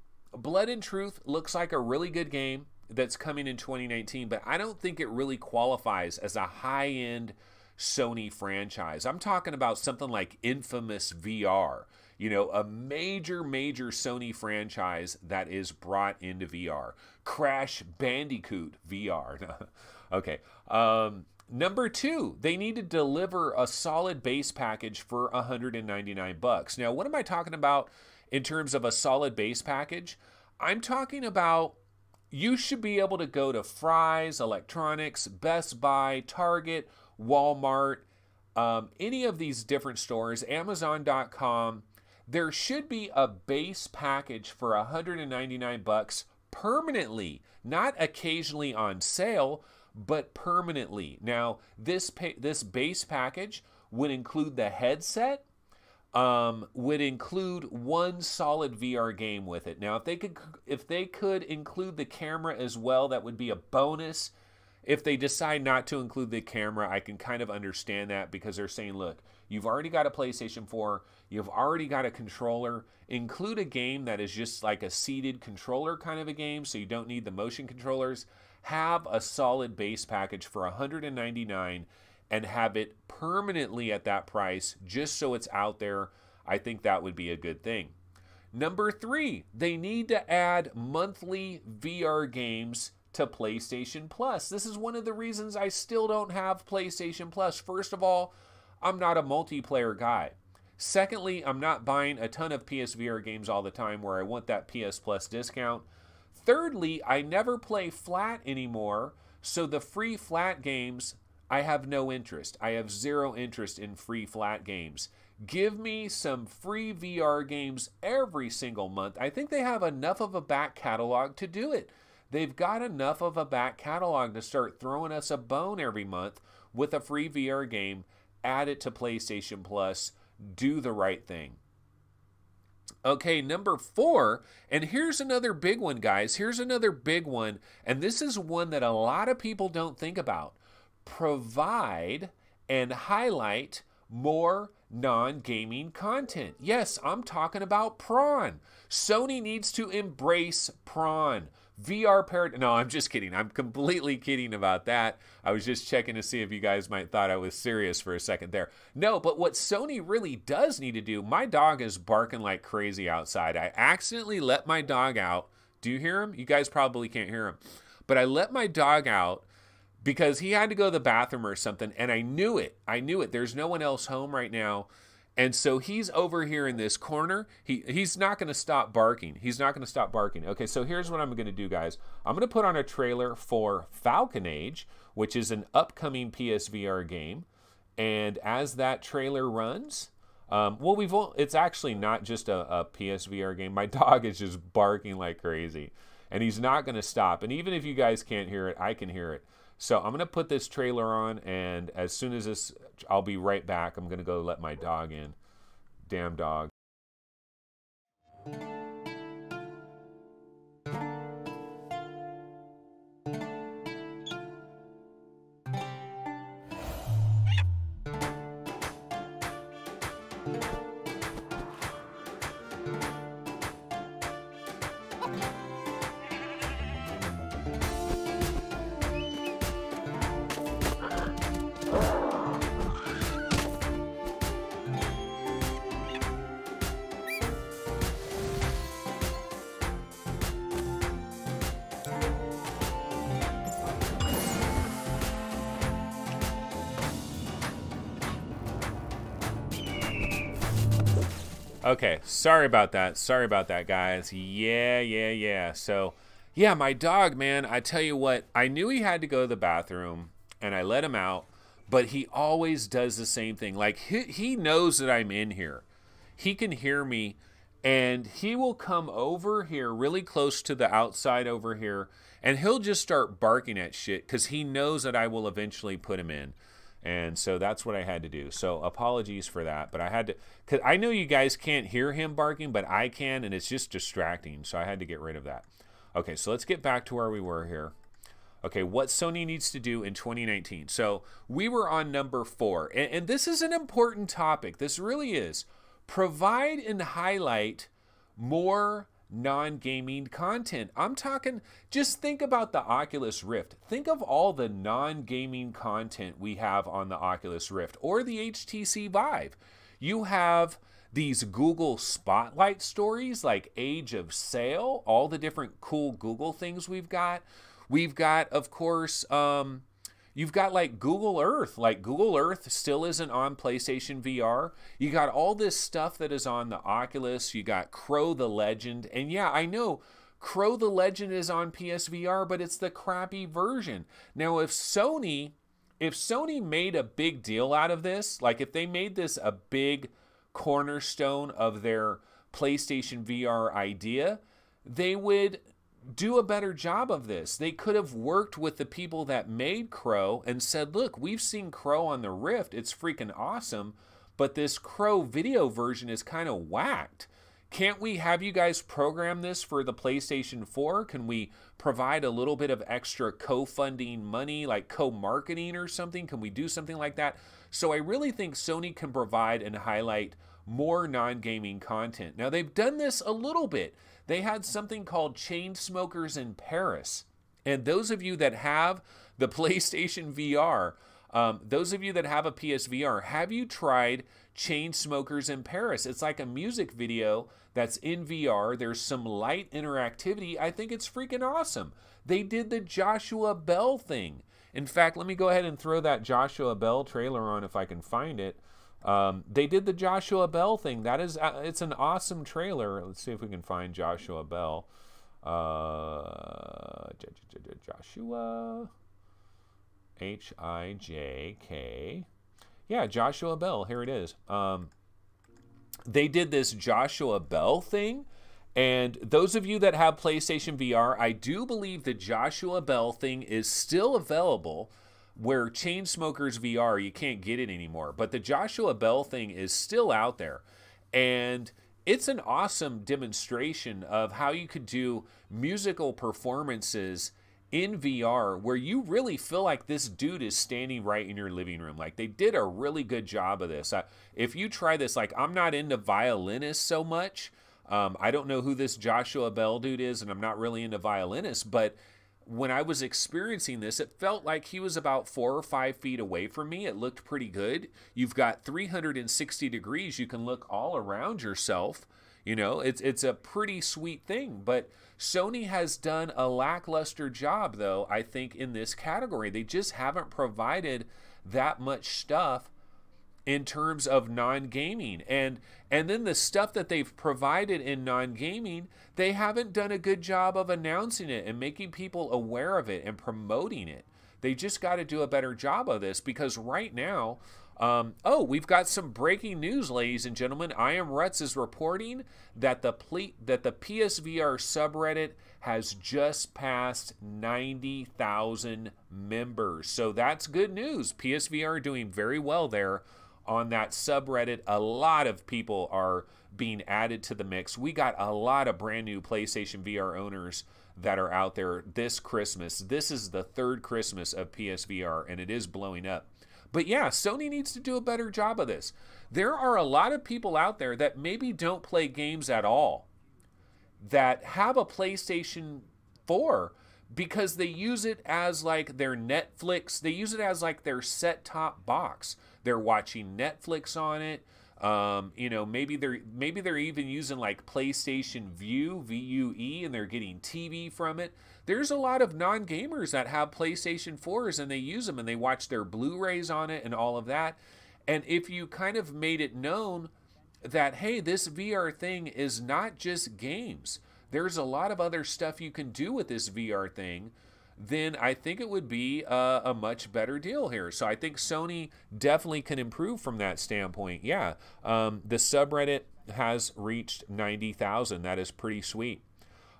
looks like a really good game that's coming in 2019, but I don't think it really qualifies as a high-end Sony franchise. I'm talking about something like Infamous VR, you know, a major Sony franchise that is brought into VR. Crash Bandicoot VR. Okay. Number two, they need to deliver a solid base package for $199. Now, what am I talking about in terms of a solid base package? I'm talking about you should be able to go to Fry's, Electronics, Best Buy, Target, Walmart, any of these different stores, Amazon.com. There should be a base package for $199 permanently, not occasionally on sale, but permanently. Now, this base package would include the headset, would include one solid VR game with it. Now, if they could include the camera as well, that would be a bonus. If they decide not to include the camera, I can kind of understand that, because they're saying, look, you've already got a PlayStation 4, you've already got a controller, include a game that is just like a seated controller kind of a game, so you don't need the motion controllers. Have a solid base package for $199 and have it permanently at that price, just so it's out there. I think that would be a good thing. Number 3, they need to add monthly VR games to PlayStation Plus. This is one of the reasons I still don't have PlayStation Plus. First of all, I'm not a multiplayer guy. Secondly, I'm not buying a ton of PSVR games all the time where I want that PS Plus discount. Thirdly, I never play flat anymore, so the free flat games, I have no interest. I have zero interest in free flat games. Give me some free VR games every single month. I think they have enough of a back catalog to do it. They've got enough of a back catalog to start throwing us a bone every month with a free VR game. Add it to PlayStation Plus. Do the right thing. Okay, number 4, and here's another big one, guys. Here's another big one, and this is one that a lot of people don't think about. Provide and highlight more non-gaming content. Yes, I'm talking about prawn. Sony needs to embrace prawn. VR parrot. No, I'm just kidding. I'm completely kidding about that. I was just checking to see if you guys might thought I was serious for a second there. No, but what Sony really does need to do, my dog is barking like crazy outside. I accidentally let my dog out. Do you hear him? You guys probably can't hear him. But I let my dog out because he had to go to the bathroom or something, and I knew it. I knew it. There's no one else home right now. And so he's over here in this corner. He's not going to stop barking. He's not going to stop barking. Okay, so here's what I'm going to do, guys. I'm going to put on a trailer for Falcon Age, which is an upcoming PSVR game. And as that trailer runs, it's actually not just a PSVR game. My dog is just barking like crazy. And he's not going to stop. And even if you guys can't hear it, I can hear it. So I'm going to put this trailer on, and as soon as this, I'll be right back. I'm going to go let my dog in. Damn dog. Okay, sorry about that. Sorry about that, guys. Yeah. So, yeah, my dog, man, I tell you what, I knew he had to go to the bathroom, and I let him out, but he always does the same thing. Like, he knows that I'm in here. He can hear me, and he will come over here really close to the outside over here, and he'll just start barking at shit because he knows that I will eventually put him in. And so that's what I had to do. So apologies for that, but I had to, because I know you guys can't hear him barking, but I can, and it's just distracting. So I had to get rid of that. Okay, so let's get back to where we were here. Okay, what Sony needs to do in 2019. So we were on number 4, and this is an important topic. This really is. Provide and highlight more non-gaming content. I'm talking, just think about the Oculus Rift. Think of all the non-gaming content we have on the Oculus Rift or the HTC Vive. You have these Google Spotlight stories like Age of Sail, all the different cool Google things we've got. We've got, of course, you've got like Google Earth. Like Google Earth still isn't on PlayStation VR. You got all this stuff that is on the Oculus. You got Crow the Legend. And yeah, I know Crow the Legend is on PSVR, but it's the crappy version. Now, if Sony made a big deal out of this, like if they made this a big cornerstone of their PlayStation VR idea, they would do a better job of this. They could have worked with the people that made Crow and said, look, we've seen Crow on the Rift. It's freaking awesome, but this Crow video version is kind of whacked. Can't we have you guys program this for the PlayStation 4? Can we provide a little bit of extra co-funding money, like co-marketing or something? Can we do something like that? So I really think Sony can provide and highlight more non-gaming content. Now, they've done this a little bit. They had something called Chain Smokers in Paris. And those of you that have the PlayStation VR, those of you that have a PSVR, have you tried Chain Smokers in Paris? It's like a music video that's in VR. There's some light interactivity. I think it's freaking awesome. They did the Joshua Bell thing. In fact, let me go ahead and throw that Joshua Bell trailer on if I can find it. They did the Joshua Bell thing. That is, it's an awesome trailer. Let's see if we can find Joshua Bell. Joshua, H-I-J-K. Yeah, Joshua Bell. Here it is. They did this Joshua Bell thing. And those of you that have PlayStation VR, I do believe the Joshua Bell thing is still available. Where Chainsmokers VR, you can't get it anymore. But the Joshua Bell thing is still out there. And it's an awesome demonstration of how you could do musical performances in VR where you really feel like this dude is standing right in your living room. Like, they did a really good job of this. If you try this, like, I'm not into violinists so much. I don't know who this Joshua Bell dude is, and I'm not really into violinists, but when I was experiencing this, it felt like he was about 4 or 5 feet away from me. It looked pretty good. You've got 360 degrees. You can look all around yourself. You know, it's a pretty sweet thing. But Sony has done a lackluster job, though, I think, in this category. They just haven't provided that much stuff in terms of non-gaming. And then the stuff that they've provided in non-gaming, they haven't done a good job of announcing it and making people aware of it and promoting it. They just got to do a better job of this, because right now, we've got some breaking news, ladies and gentlemen. I Am Ruts is reporting that the PSVR subreddit has just passed 90,000 members. So that's good news. PSVR doing very well there on that subreddit. A lot of people are being added to the mix. We got a lot of brand new PlayStation VR owners that are out there this Christmas. This is the third Christmas of PSVR, and it is blowing up. But yeah, Sony needs to do a better job of this. There are a lot of people out there that maybe don't play games at all, that have a PlayStation 4 because they use it as like their Netflix. They use it as like their set-top box. They're watching Netflix on it. You know, maybe they're even using like PlayStation Vue, VUE, and they're getting TV from it. There's a lot of non-gamers that have PlayStation 4s and they use them and they watch their Blu-rays on it and all of that. And if you kind of made it known that, hey, this VR thing is not just games, there's a lot of other stuff you can do with this VR thing, then I think it would be a much better deal here. So I think Sony definitely can improve from that standpoint. Yeah, the subreddit has reached 90,000. That is pretty sweet.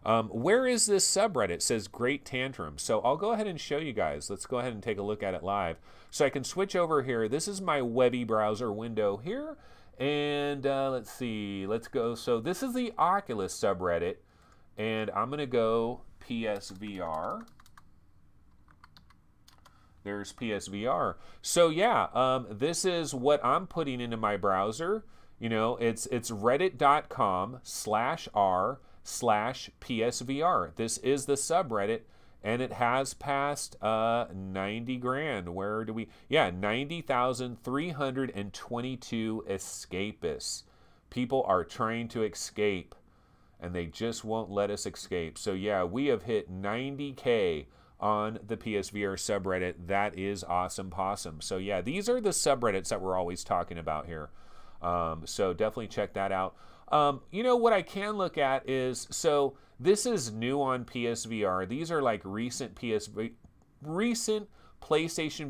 Where is this subreddit? It says Great Tantrum. So I'll go ahead and show you guys. Let's go ahead and take a look at it live. So I can switch over here. This is my Webby browser window here. And let's see. Let's go. So this is the Oculus subreddit. And I'm going to go PSVR. There's PSVR. So yeah, this is what I'm putting into my browser. You know, it's reddit.com/r/PSVR. This is the subreddit, and it has passed 90 grand. Where do we? Yeah, 90,322 escapists. People are trying to escape, and they just won't let us escape. So yeah, we have hit 90K on the PSVR subreddit. That is awesome possum. So yeah, these are the subreddits that we're always talking about here. So definitely check that out. You know what I can look at is, so this is new on PSVR. These are like recent PlayStation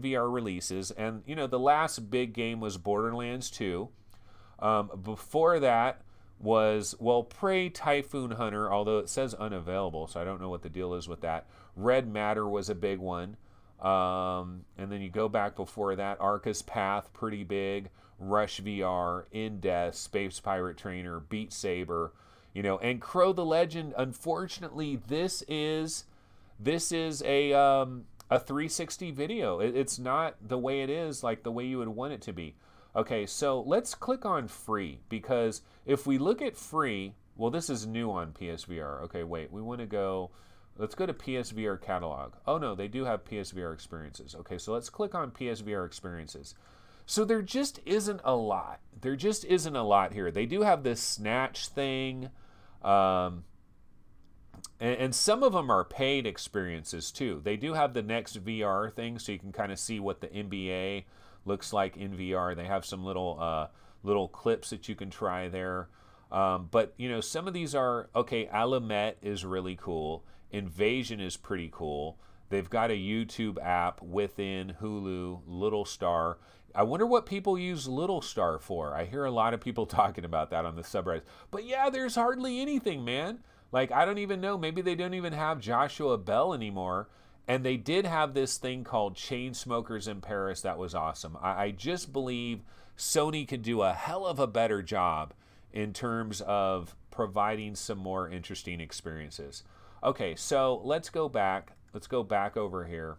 VR releases, and you know the last big game was Borderlands 2. Before that was, well, Prey Typhoon Hunter, although it says unavailable, so I don't know what the deal is with that. Red Matter was a big one. And then you go back before that, Arca's Path, pretty big. Rush VR, In Death, Space Pirate Trainer, Beat Saber, you know, and Crow the Legend. Unfortunately, this is a 360 video. It's not the way it is, like the way you would want it to be. Okay, so let's click on free, because if we look at free, well, this is new on PSVR. Okay, wait, we want to go, let's go to PSVR catalog. Oh no, they do have PSVR experiences. Okay, so let's click on PSVR experiences. So there just isn't a lot. There just isn't a lot here. They do have this Snatch thing, and some of them are paid experiences too. They do have the Next VR thing, so you can kind of see what the NBA looks like in VR. They have some little clips that you can try there. But you know, some of these are okay. Alamet is really cool. Invasion is pretty cool. They've got a YouTube app within Hulu, Little Star. I wonder what people use Little Star for. I hear a lot of people talking about that on the subreddits. But yeah, there's hardly anything, man. Like, I don't even know. Maybe they don't even have Joshua Bell anymore. And they did have this thing called Chainsmokers in Paris that was awesome. I just believe Sony could do a hell of a better job in terms of providing some more interesting experiences. Okay, so let's go back. Let's go back over here.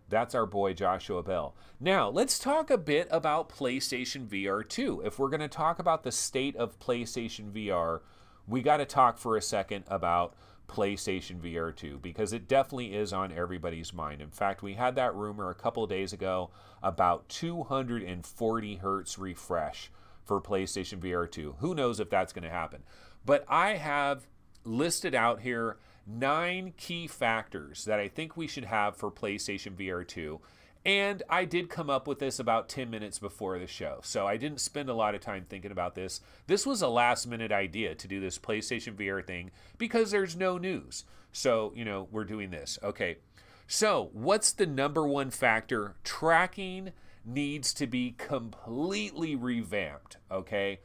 That's our boy Joshua Bell. Now, let's talk a bit about PlayStation VR 2. If we're going to talk about the state of PlayStation VR, we got to talk for a second about PlayStation VR 2, because it definitely is on everybody's mind. In fact, we had that rumor a couple of days ago about 240 hertz refresh for PlayStation VR 2. Who knows if that's going to happen? But I have listed out here 9 key factors that I think we should have for PlayStation VR 2. And I did come up with this about 10 minutes before the show, so I didn't spend a lot of time thinking about this. This was a last-minute idea to do this PlayStation VR thing because there's no news. So, you know, we're doing this. Okay, so what's the number one factor? Tracking needs to be completely revamped, okay?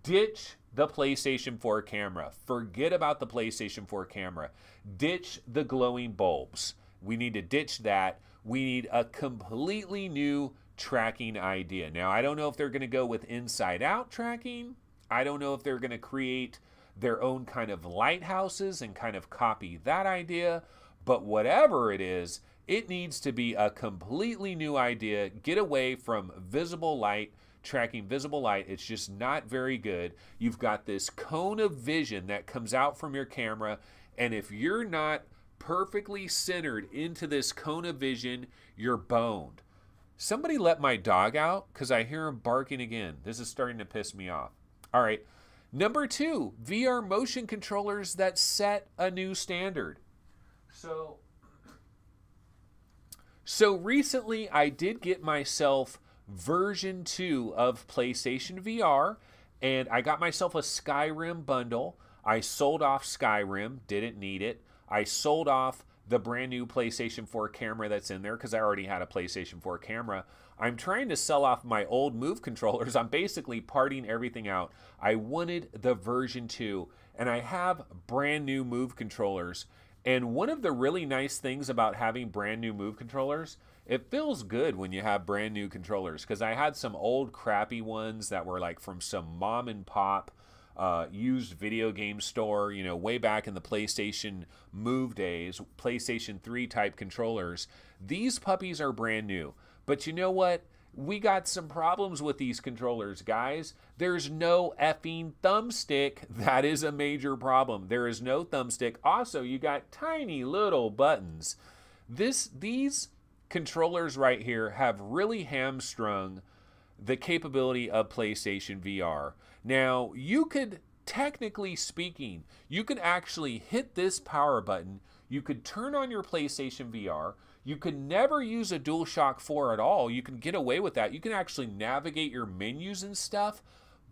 Ditch the PlayStation 4 camera. Forget about the PlayStation 4 camera. Ditch the glowing bulbs. We need to ditch that. We need a completely new tracking idea. Now, I don't know if they're going to go with inside-out tracking. I don't know if they're going to create their own kind of lighthouses and kind of copy that idea. But whatever it is, it needs to be a completely new idea. Get away from visible light, tracking visible light. It's just not very good. You've got this cone of vision that comes out from your camera, and if you're not perfectly centered into this cone of vision, you're boned. Somebody let my dog out because I hear him barking again. This is starting to piss me off. All right. Number 2, VR motion controllers that set a new standard. So recently I did get myself version 2 of PlayStation VR, and I got myself a Skyrim bundle. I sold off Skyrim, didn't need it. I sold off the brand new PlayStation 4 camera that's in there because I already had a PlayStation 4 camera. I'm trying to sell off my old Move controllers. I'm basically parting everything out. I wanted the version 2, and I have brand new Move controllers. And one of the really nice things about having brand new Move controllers, it feels good when you have brand new controllers, because I had some old crappy ones that were like from some mom and pop used video game store, you know, way back in the PlayStation Move days, PlayStation 3 type controllers. These puppies are brand new. But you know what? We got some problems with these controllers, guys. There's no effing thumbstick. That is a major problem. There is no thumbstick. Also, you got tiny little buttons. These controllers right here have really hamstrung the capability of PlayStation VR. Now, you could, technically speaking, you could actually hit this power button. You could turn on your PlayStation VR. You could never use a DualShock 4 at all. You can get away with that. You can actually navigate your menus and stuff.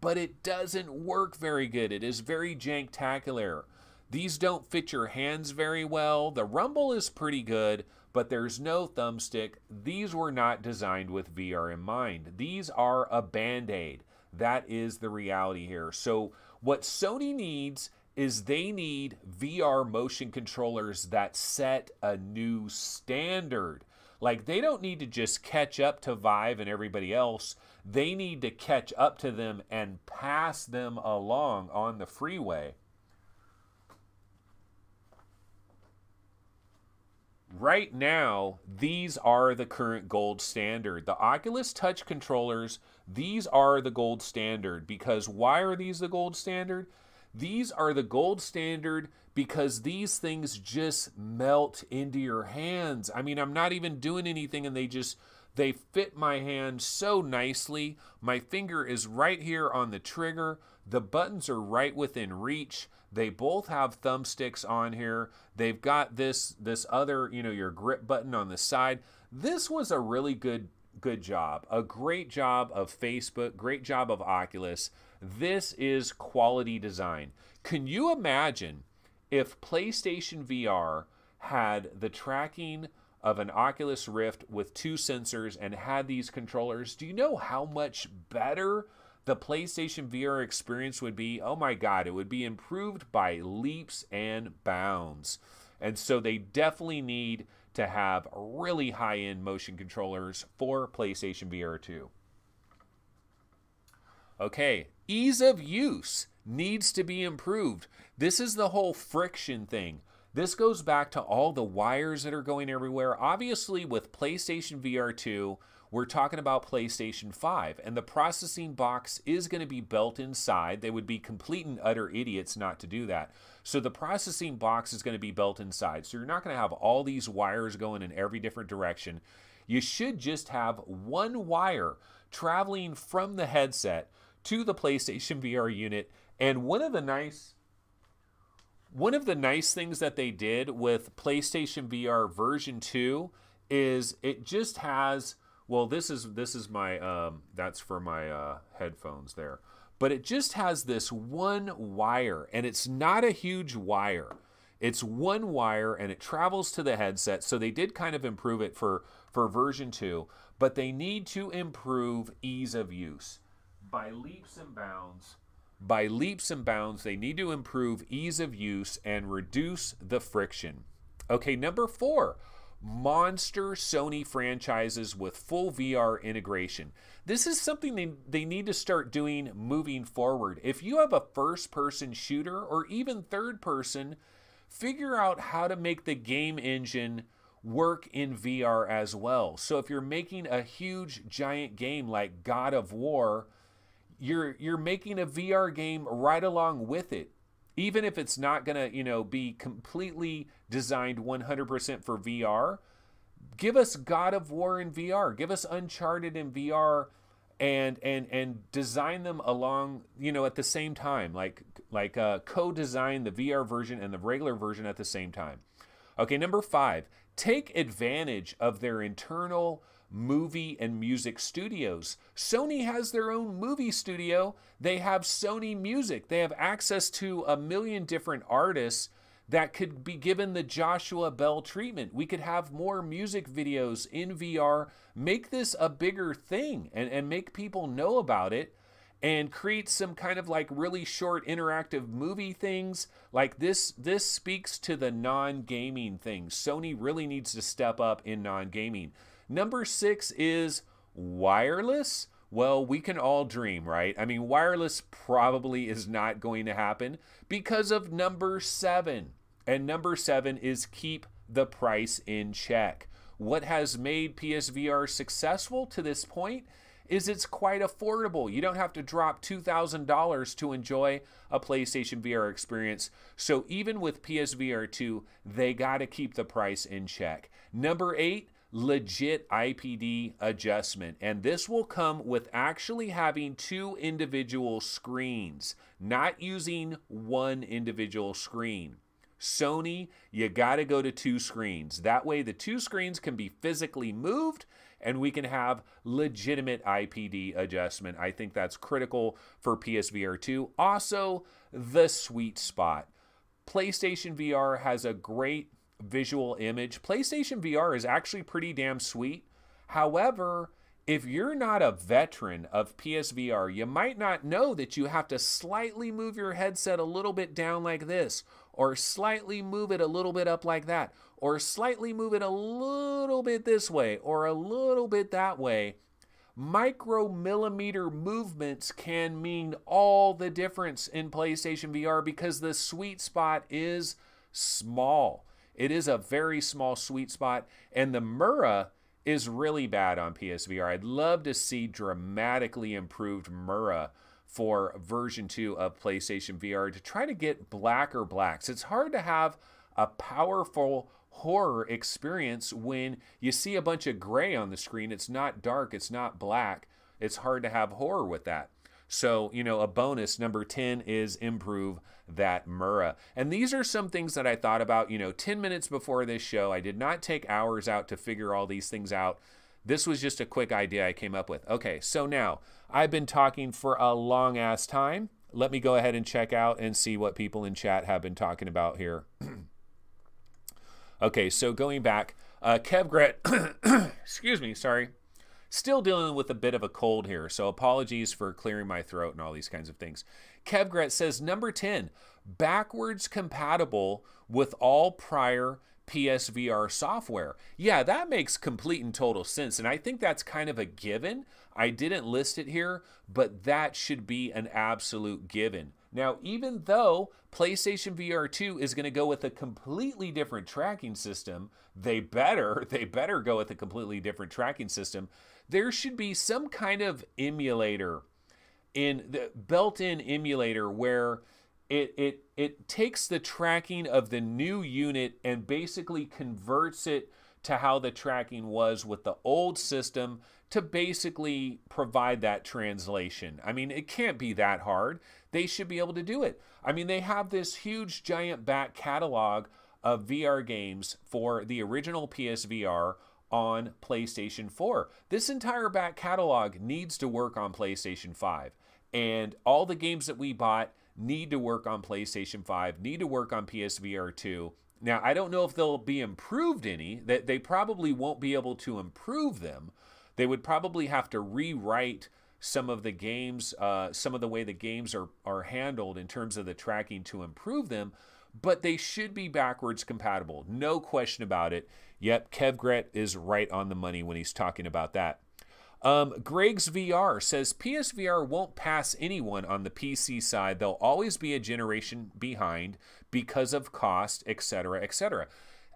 but it doesn't work very good. It is very janktacular. These don't fit your hands very well. The rumble is pretty good, but there's no thumbstick. These were not designed with VR in mind. These are a Band-Aid. That is the reality here. So what Sony needs is they need VR motion controllers that set a new standard. Like, they don't need to just catch up to Vive and everybody else. They need to catch up to them and pass them along on the freeway. Right now, these are the current gold standard. The Oculus Touch controllers, these are the gold standard. Because why are these the gold standard? These are the gold standard because these things just melt into your hands. I mean, I'm not even doing anything and they fit my hand so nicely. My finger is right here on the trigger. The buttons are right within reach. They both have thumbsticks on here. They've got this other, your grip button on the side. This was a really good job. A great job of Facebook, great job of Oculus. This is quality design. Can you imagine if PlayStation VR had the tracking of an Oculus Rift with 2 sensors and had these controllers? Do you know how much better the PlayStation VR experience would be? Oh my God, it would be improved by leaps and bounds. And so they definitely need to have really high-end motion controllers for PlayStation VR 2. Okay, ease of use needs to be improved. This is the whole friction thing. This goes back to all the wires that are going everywhere. Obviously, with PlayStation VR 2, we're talking about PlayStation 5, and the processing box is going to be built inside. They would be complete and utter idiots not to do that. So the processing box is going to be built inside. So you're not going to have all these wires going in every different direction. You should just have one wire traveling from the headset to the PlayStation VR unit. And one of the nice things that they did with PlayStation VR version 2 is it just has, well, this is my that's for my headphones there, but it just has this one wire, and it's not a huge wire. It's one wire, and it travels to the headset. So they did kind of improve it for version 2, but they need to improve ease of use by leaps and bounds. By leaps and bounds, they need to improve ease of use and reduce the friction. Okay, number 4, monster Sony franchises with full VR integration. This is something they need to start doing moving forward. If you have a first-person shooter or even third-person, figure out how to make the game engine work in VR as well. So if you're making a huge, giant game like God of War, you're making a VR game right along with it. Even if it's not going to, be completely designed 100% for VR, give us God of War in VR. Give us Uncharted in VR and design them along, at the same time. Like co-design the VR version and the regular version at the same time. Okay, number 5, take advantage of their internal movie and music studios. Sony has their own movie studio. They have Sony Music. They have access to 1 million different artists that could be given the Joshua Bell treatment. We could have more music videos in VR, make this a bigger thing and make people know about it, and create some kind of like really short interactive movie things. Like this speaks to the non-gaming things. Sony really needs to step up in non-gaming. Number 6 is wireless. Well, we can all dream, right? I mean, wireless probably is not going to happen because of number 7. And number 7 is keep the price in check. What has made PSVR successful to this point is it's quite affordable. You don't have to drop $2,000 to enjoy a PlayStation VR experience. So even with PSVR 2, they got to keep the price in check. Number 8, legit IPD adjustment, and this will come with actually having 2 individual screens, not using one individual screen. Sony, you got to go to 2 screens. That way the 2 screens can be physically moved and we can have legitimate IPD adjustment. I think that's critical for PSVR 2. Also, the sweet spot. PlayStation VR has a great visual image. PlayStation VR is actually pretty damn sweet. However, if you're not a veteran of PSVR, you might not know that you have to slightly move your headset a little bit down like this, or slightly move it a little bit up like that, or slightly move it a little bit this way, or a little bit that way. Micromillimeter movements can mean all the difference in PlayStation VR because the sweet spot is small. It is a very small sweet spot, and the Mura is really bad on PSVR. I'd love to see dramatically improved Mura for version 2 of PlayStation VR to try to get blacker blacks. It's hard to have a powerful horror experience when you see a bunch of gray on the screen. It's not dark, it's not black. It's hard to have horror with that. So, you know, a bonus, number 10, is improve that Mura. And these are some things that I thought about, 10 minutes before this show. I did not take hours out to figure all these things out. This was just a quick idea I came up with. Okay, so now I've been talking for a long ass time. Let me go ahead and check out and see what people in chat have been talking about here. Okay, so going back, Kevgret, excuse me, sorry. Still dealing with a bit of a cold here, so apologies for clearing my throat and all these kinds of things. Kevgret says, number 10, backwards compatible with all prior PSVR software. Yeah, that makes complete and total sense, and I think that's kind of a given. I didn't list it here, but that should be an absolute given. Now, even though PlayStation VR 2 is going to go with a completely different tracking system, they better go with a completely different tracking system. There should be some kind of emulator, in the built-in emulator, where it takes the tracking of the new unit and basically converts it to how the tracking was with the old system to basically provide that translation. I mean, it can't be that hard. They should be able to do it. I mean, they have this huge giant back catalog of VR games for the original PSVR on PlayStation 4. This entire back catalog needs to work on PlayStation 5. And all the games that we bought need to work on PlayStation 5, need to work on PSVR 2. Now, I don't know if they'll be improved any. That they probably won't be able to improve them. They would probably have to rewrite some of the games, some of the way the games are handled in terms of the tracking to improve them, but they should be backwards compatible. No question about it. Yep, Kevgret is right on the money when he's talking about that. Greg's VR says PSVR won't pass anyone on the PC side. They'll always be a generation behind because of cost, etc., etc.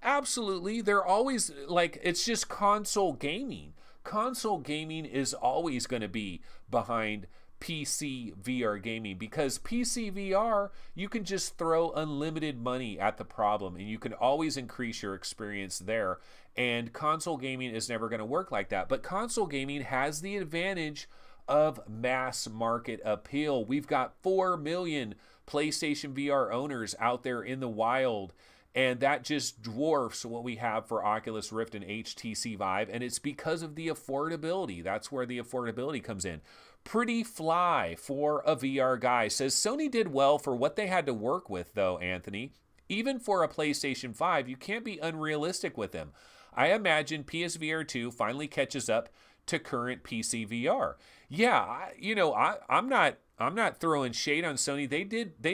Absolutely. They're always, like, it's just console gaming. Console gaming is always going to be behind PC VR gaming because PC VR, you can just throw unlimited money at the problem and you can always increase your experience there. And console gaming is never going to work like that. But console gaming has the advantage of mass market appeal. We've got 4 million PlayStation VR owners out there in the wild, and that just dwarfs what we have for Oculus Rift and HTC Vive, and it's because of the affordability. That's where the affordability comes in. Pretty Fly for a VR guy says Sony did well for what they had to work with, though, Anthony. Even for a PlayStation 5, you can't be unrealistic with them. I imagine PSVR 2 finally catches up to current PC VR. Yeah, I'm not throwing shade on Sony. They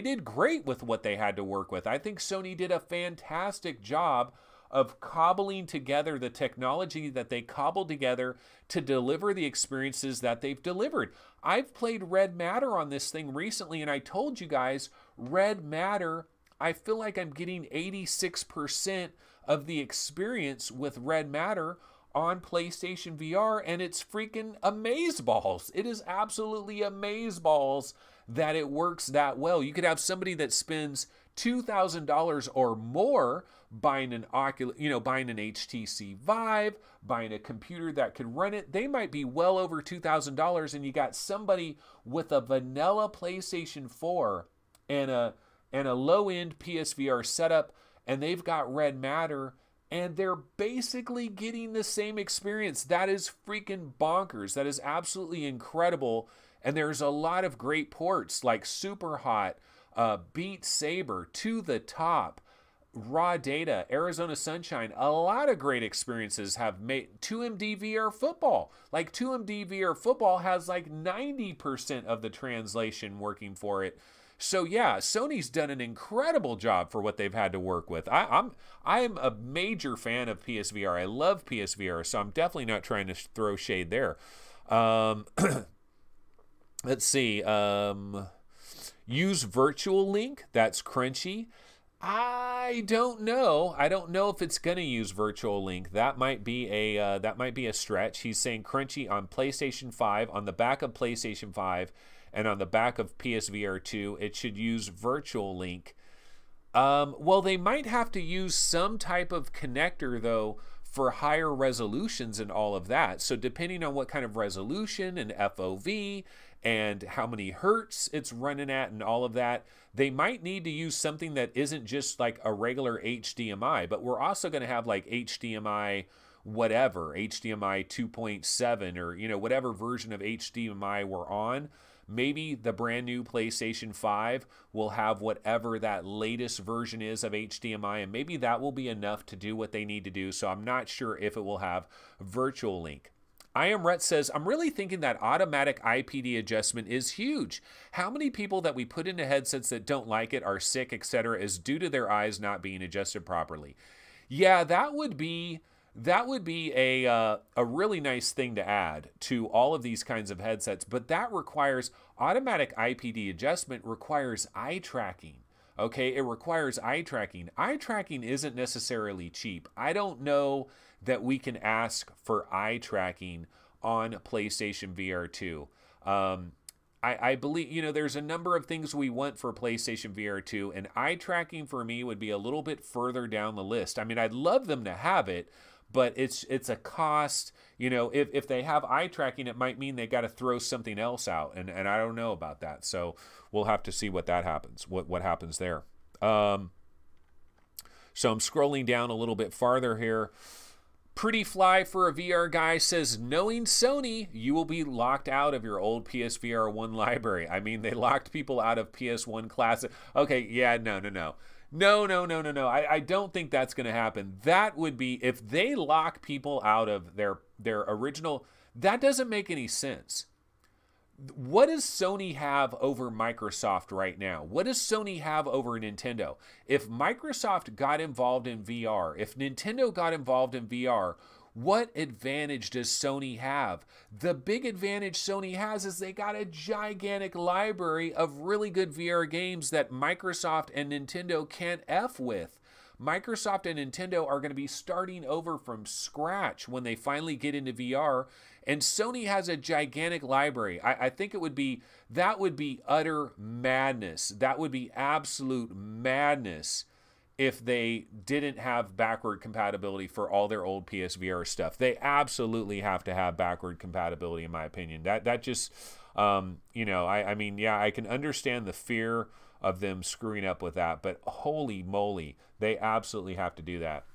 did great with what they had to work with. I think Sony did a fantastic job of cobbling together the technology that they cobbled together to deliver the experiences that they've delivered. I've played Red Matter on this thing recently, and I told you guys, Red Matter, I feel like I'm getting 86% of the experience with Red Matter on PlayStation VR, and it's freaking amazeballs. It is absolutely amazeballs that it works that well. You could have somebody that spends $2,000 or more buying an Oculus, buying an HTC Vive, buying a computer that could run it. They might be well over $2,000, and you got somebody with a vanilla PlayStation 4 and a low-end PSVR setup, and they've got Red Matter, and they're basically getting the same experience. That is freaking bonkers. That is absolutely incredible. And there's a lot of great ports like Super Hot, Beat Saber, To the Top, Raw Data, Arizona Sunshine. A lot of great experiences have made 2MD VR Football. Like 2MD VR Football has like 90% of the translation working for it. So yeah, Sony's done an incredible job for what they've had to work with. I'm a major fan of PSVR. I love PSVR, so I'm definitely not trying to throw shade there. Let's see. Use Virtual Link. That's Crunchy. I don't know. I don't know if it's gonna use Virtual Link. That might be a stretch. He's saying Crunchy on PlayStation 5, on the back of PlayStation 5, and on the back of PSVR 2, it should use Virtual Link. Well, they might have to use some type of connector though for higher resolutions and all of that. So depending on what kind of resolution and FOV and how many hertz it's running at and all of that, they might need to use something that isn't just like a regular HDMI, but we're also going to have like HDMI whatever, HDMI 2.7 or, you know, whatever version of HDMI we're on. Maybe the brand new PlayStation 5 will have whatever that latest version is of HDMI, and maybe that will be enough to do what they need to do. So I'm not sure if it will have Virtual Link. I Am Rhett says, I'm really thinking that automatic IPD adjustment is huge. How many people that we put into headsets that don't like it, are sick, etc., is due to their eyes not being adjusted properly? Yeah, that would be a really nice thing to add to all of these kinds of headsets, but that requires automatic IPD adjustment, requires eye tracking. Okay, it requires eye tracking. Eye tracking isn't necessarily cheap. I don't know that we can ask for eye tracking on PlayStation VR 2. I believe, you know, there's a number of things we want for PlayStation VR 2, and eye tracking for me would be a little bit further down the list. I mean, I'd love them to have it, but it's a cost. You know, if they have eye tracking, it might mean they got to throw something else out, and I don't know about that. So we'll have to see what that happens, what happens there. So I'm scrolling down a little bit farther here. Pretty Fly for a VR Guy says, knowing Sony, you will be locked out of your old PSVR 1 library. I mean, they locked people out of PS1 Classic. Okay, yeah, no. No. I don't think that's going to happen. That would be, if they lock people out of their original, that doesn't make any sense. What does Sony have over Microsoft right now? What does Sony have over Nintendo? If Microsoft got involved in VR, if Nintendo got involved in VR, what advantage does Sony have? The big advantage Sony has is they got a gigantic library of really good VR games that Microsoft and Nintendo can't F with. Microsoft and Nintendo are going to be starting over from scratch when they finally get into VR, and Sony has a gigantic library. I think that would be utter madness. That would be absolute madness if they didn't have backward compatibility for all their old PSVR stuff. They absolutely have to have backward compatibility, in my opinion. That just, you know, I mean, yeah, I can understand the fear of them screwing up with that, but holy moly, they absolutely have to do that.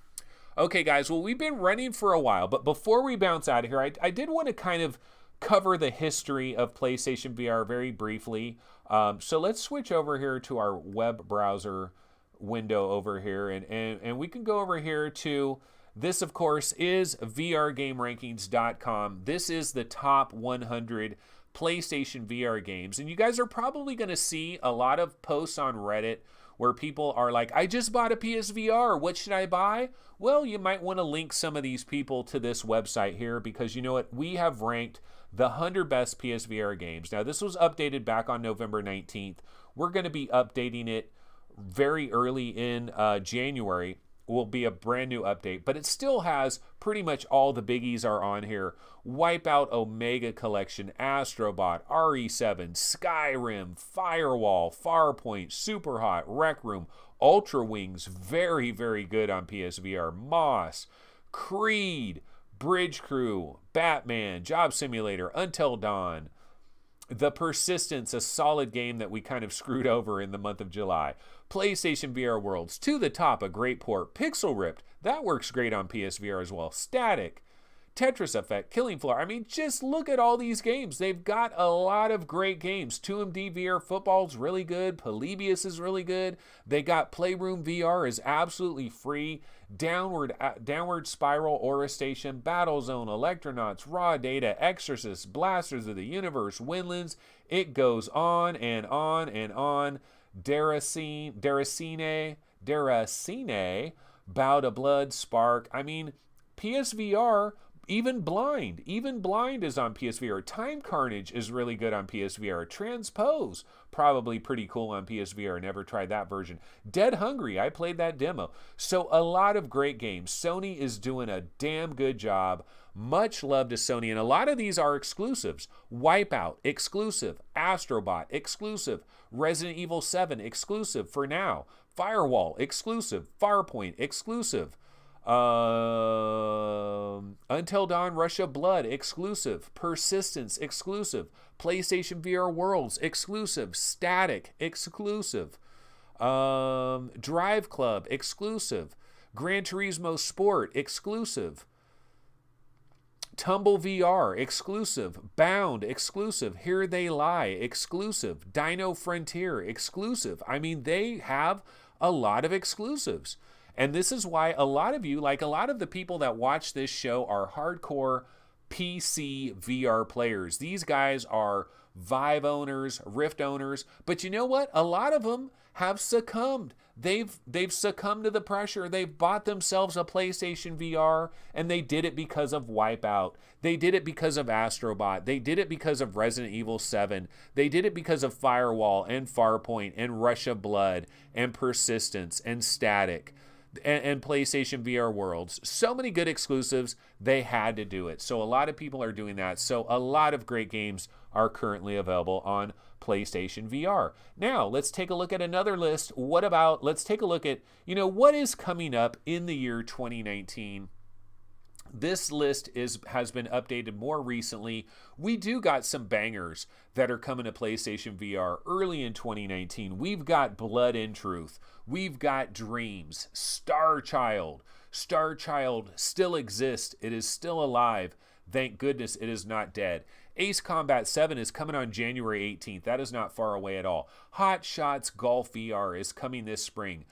Okay, guys, well, we've been running for a while, but before we bounce out of here, I did want to kind of cover the history of PlayStation VR very briefly. So let's switch over here to our web browser window over here, and we can go over here to, this of course is VRGameRankings.com. This is the top 100 PlayStation VR games, and you guys are probably going to see a lot of posts on Reddit where people are like, I just bought a PSVR, what should I buy? Well, you might want to link some of these people to this website here, because you know what, we have ranked the 100 best PSVR games. Now, this was updated back on November 19th. We're going to be updating it very early in January. Will be a brand new update, but it still has pretty much all the biggies are on here. Wipeout Omega Collection, Astrobot, RE7, Skyrim, Firewall, Farpoint, Superhot, Rec Room, Ultra Wings, very, very good on PSVR, Moss, Creed, Bridge Crew, Batman, Job Simulator, Until Dawn, The Persistence, a solid game that we kind of screwed over in the month of July. PlayStation VR Worlds, To the Top, a great port. Pixel Ripped, that works great on PSVR as well. Static, Tetris Effect, Killing Floor. I mean, just look at all these games. They've got a lot of great games. 2MD VR Football's really good. Polybius is really good. They got Playroom VR is absolutely free. Downward Spiral, Aura Station, Battlezone, Electronauts, Raw Data, Exorcist, Blasters of the Universe, Windlands. It goes on and on and on. Deracine, Bow to Blood, Spark. I mean, PSVR, even Blind is on PSVR. Time Carnage is really good on PSVR. Transpose, probably pretty cool on PSVR. Never tried that version. Dead Hungry, I played that demo. So a lot of great games. Sony is doing a damn good job. Much love to Sony, and a lot of these are exclusives. Wipeout, exclusive. Astrobot, exclusive. Resident Evil 7, exclusive for now. Firewall, exclusive. Farpoint, exclusive. Until Dawn, Rush of Blood, exclusive. Persistence, exclusive. PlayStation VR Worlds, exclusive. Static, exclusive. Drive Club, exclusive. Gran Turismo Sport, exclusive. Tumble VR, exclusive. Bound, exclusive. Here They Lie, exclusive. Dino Frontier, exclusive. I mean, they have a lot of exclusives. And this is why a lot of you, like a lot of the people that watch this show, are hardcore PC VR players. These guys are Vive owners, Rift owners. But you know what? A lot of them have succumbed. They've succumbed to the pressure. They've bought themselves a PlayStation VR, and they did it because of Wipeout. They did it because of Astrobot. They did it because of Resident Evil 7. They did it because of Firewall and Farpoint and Rush of Blood and Persistence and Static. And PlayStation VR Worlds. So many good exclusives, they had to do it. So a lot of people are doing that. So a lot of great games are currently available on PlayStation VR. Now, let's take a look at another list. Let's take a look at, what is coming up in the year 2019. This list has been updated more recently. We do got some bangers that are coming to PlayStation VR early in 2019. We've got Blood and Truth. We've got Dreams. Star Child. Star Child still exists. It is still alive. Thank goodness it is not dead. Ace Combat 7 is coming on January 18th. That is not far away at all. Hot Shots Golf VR is coming this spring.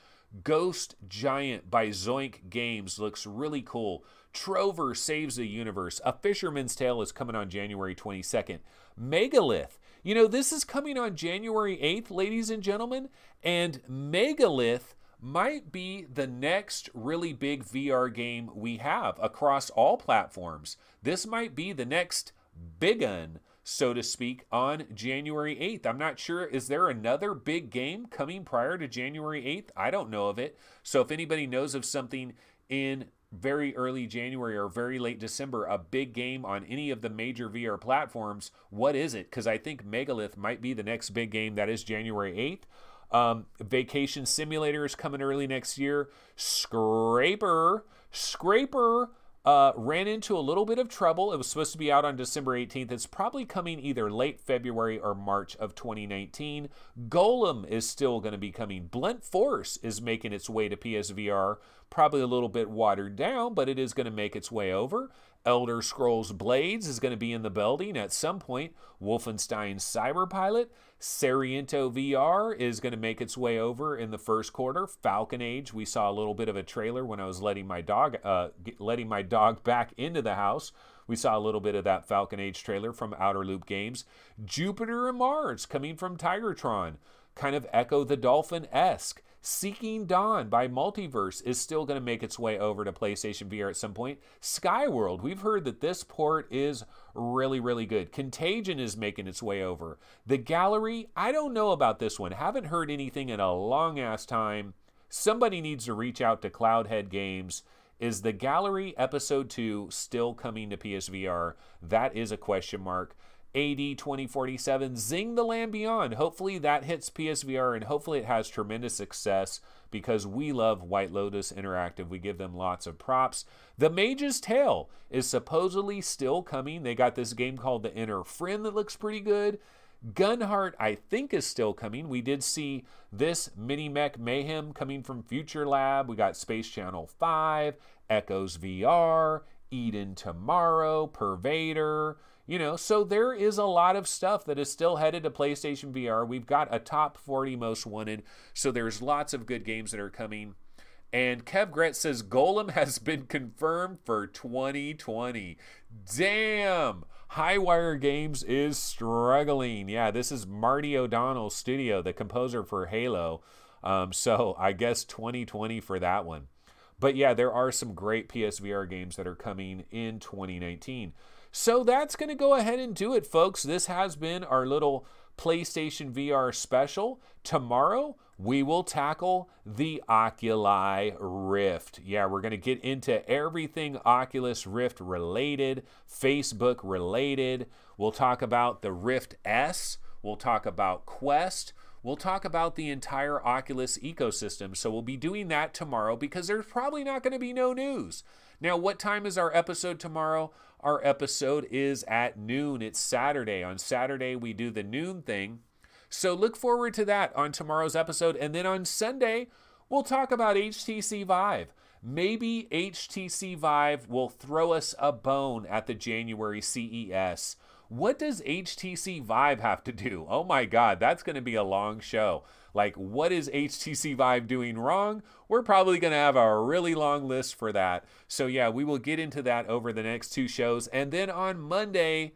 Ghost Giant by Zoink Games looks really cool. Trover Saves the Universe. A Fisherman's Tale is coming on January 22nd. Megalith. This is coming on January 8th, ladies and gentlemen. And Megalith might be the next really big VR game we have across all platforms. This might be the next big un, so to speak, on January 8th. I'm not sure. Is there another big game coming prior to January 8th? I don't know of it. So if anybody knows of something in very early January or very late December, a big game on any of the major VR platforms, what is it? Because I think Megalith might be the next big game. That is January 8th. Vacation Simulator is coming early next year. Scraper ran into a little bit of trouble. It was supposed to be out on December 18th. It's probably coming either late February or March of 2019. Golem is still going to be coming. Blunt Force is making its way to PSVR. Probably a little bit watered down, but it is going to make its way over. Elder Scrolls Blades is going to be in the building at some point. Wolfenstein Cyberpilot. Sariento VR is going to make its way over in the first quarter. Falcon Age, we saw a little bit of a trailer when I was letting my dog back into the house. We saw a little bit of that Falcon Age trailer from Outer Loop Games. Jupiter and Mars coming from Tigertron. Kind of Echo the Dolphin-esque. Seeking Dawn by Multiverse is still going to make its way over to PlayStation VR at some point. Skyworld, we've heard that this port is really, really good. Contagion is making its way over. The Gallery, I don't know about this one. Haven't heard anything in a long-ass time. Somebody needs to reach out to Cloudhead Games. Is The Gallery Episode 2 still coming to PSVR? That is a question mark. AD 2047, Zing the Land Beyond. Hopefully that hits PSVR, and hopefully it has tremendous success because we love White Lotus Interactive. We give them lots of props. The Mage's Tale is supposedly still coming. They got this game called The Inner Friend that looks pretty good. Gunheart, I think, is still coming. We did see this Mini Mech Mayhem coming from Future Lab. We got Space Channel 5, Echoes VR, Eden Tomorrow, Pervader. You know, so there is a lot of stuff that is still headed to PlayStation VR. We've got a top 40 most wanted, so there's lots of good games that are coming. And Kev Gretz says Golem has been confirmed for 2020. Damn! Highwire Games is struggling. Yeah, this is Marty O'Donnell's studio, the composer for Halo. So I guess 2020 for that one. But yeah, there are some great PSVR games that are coming in 2019. So that's going to go ahead and do it, folks. This has been our little PlayStation VR special. Tomorrow, we will tackle the Oculi Rift. Yeah, we're going to get into everything Oculus Rift related, Facebook related. We'll talk about the Rift S. We'll talk about Quest. We'll talk about the entire Oculus ecosystem. So we'll be doing that tomorrow because there's probably not going to be no news. Now, what time is our episode tomorrow? Our episode is at noon. It's Saturday. On Saturday, we do the noon thing. So look forward to that on tomorrow's episode. And then on Sunday, we'll talk about HTC Vive. Maybe HTC Vive will throw us a bone at the January CES. What does HTC Vive have to do? Oh my God, that's going to be a long show. Like, what is HTC Vive doing wrong? We're probably going to have a really long list for that. So yeah, we will get into that over the next two shows. And then on Monday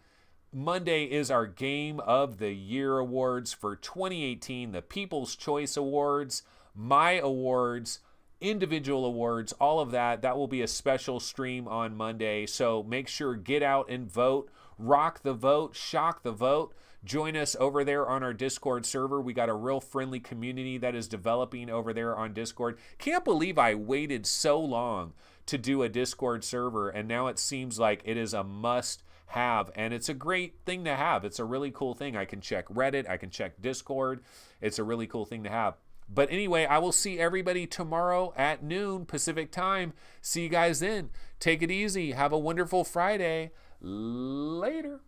is our Game of the Year Awards for 2018, the People's Choice Awards, my awards, individual awards, all of that. That will be a special stream on Monday. So make sure, get out and vote. Rock the vote, shock the vote. Join us over there on our Discord server. We got a real friendly community that is developing over there on Discord. Can't believe I waited so long to do a Discord server, and now it seems like it is a must have, and it's a great thing to have. It's a really cool thing. I can check Reddit, I can check Discord. It's a really cool thing to have. But anyway, I will see everybody tomorrow at noon Pacific time. See you guys then. Take it easy. Have a wonderful Friday. Later.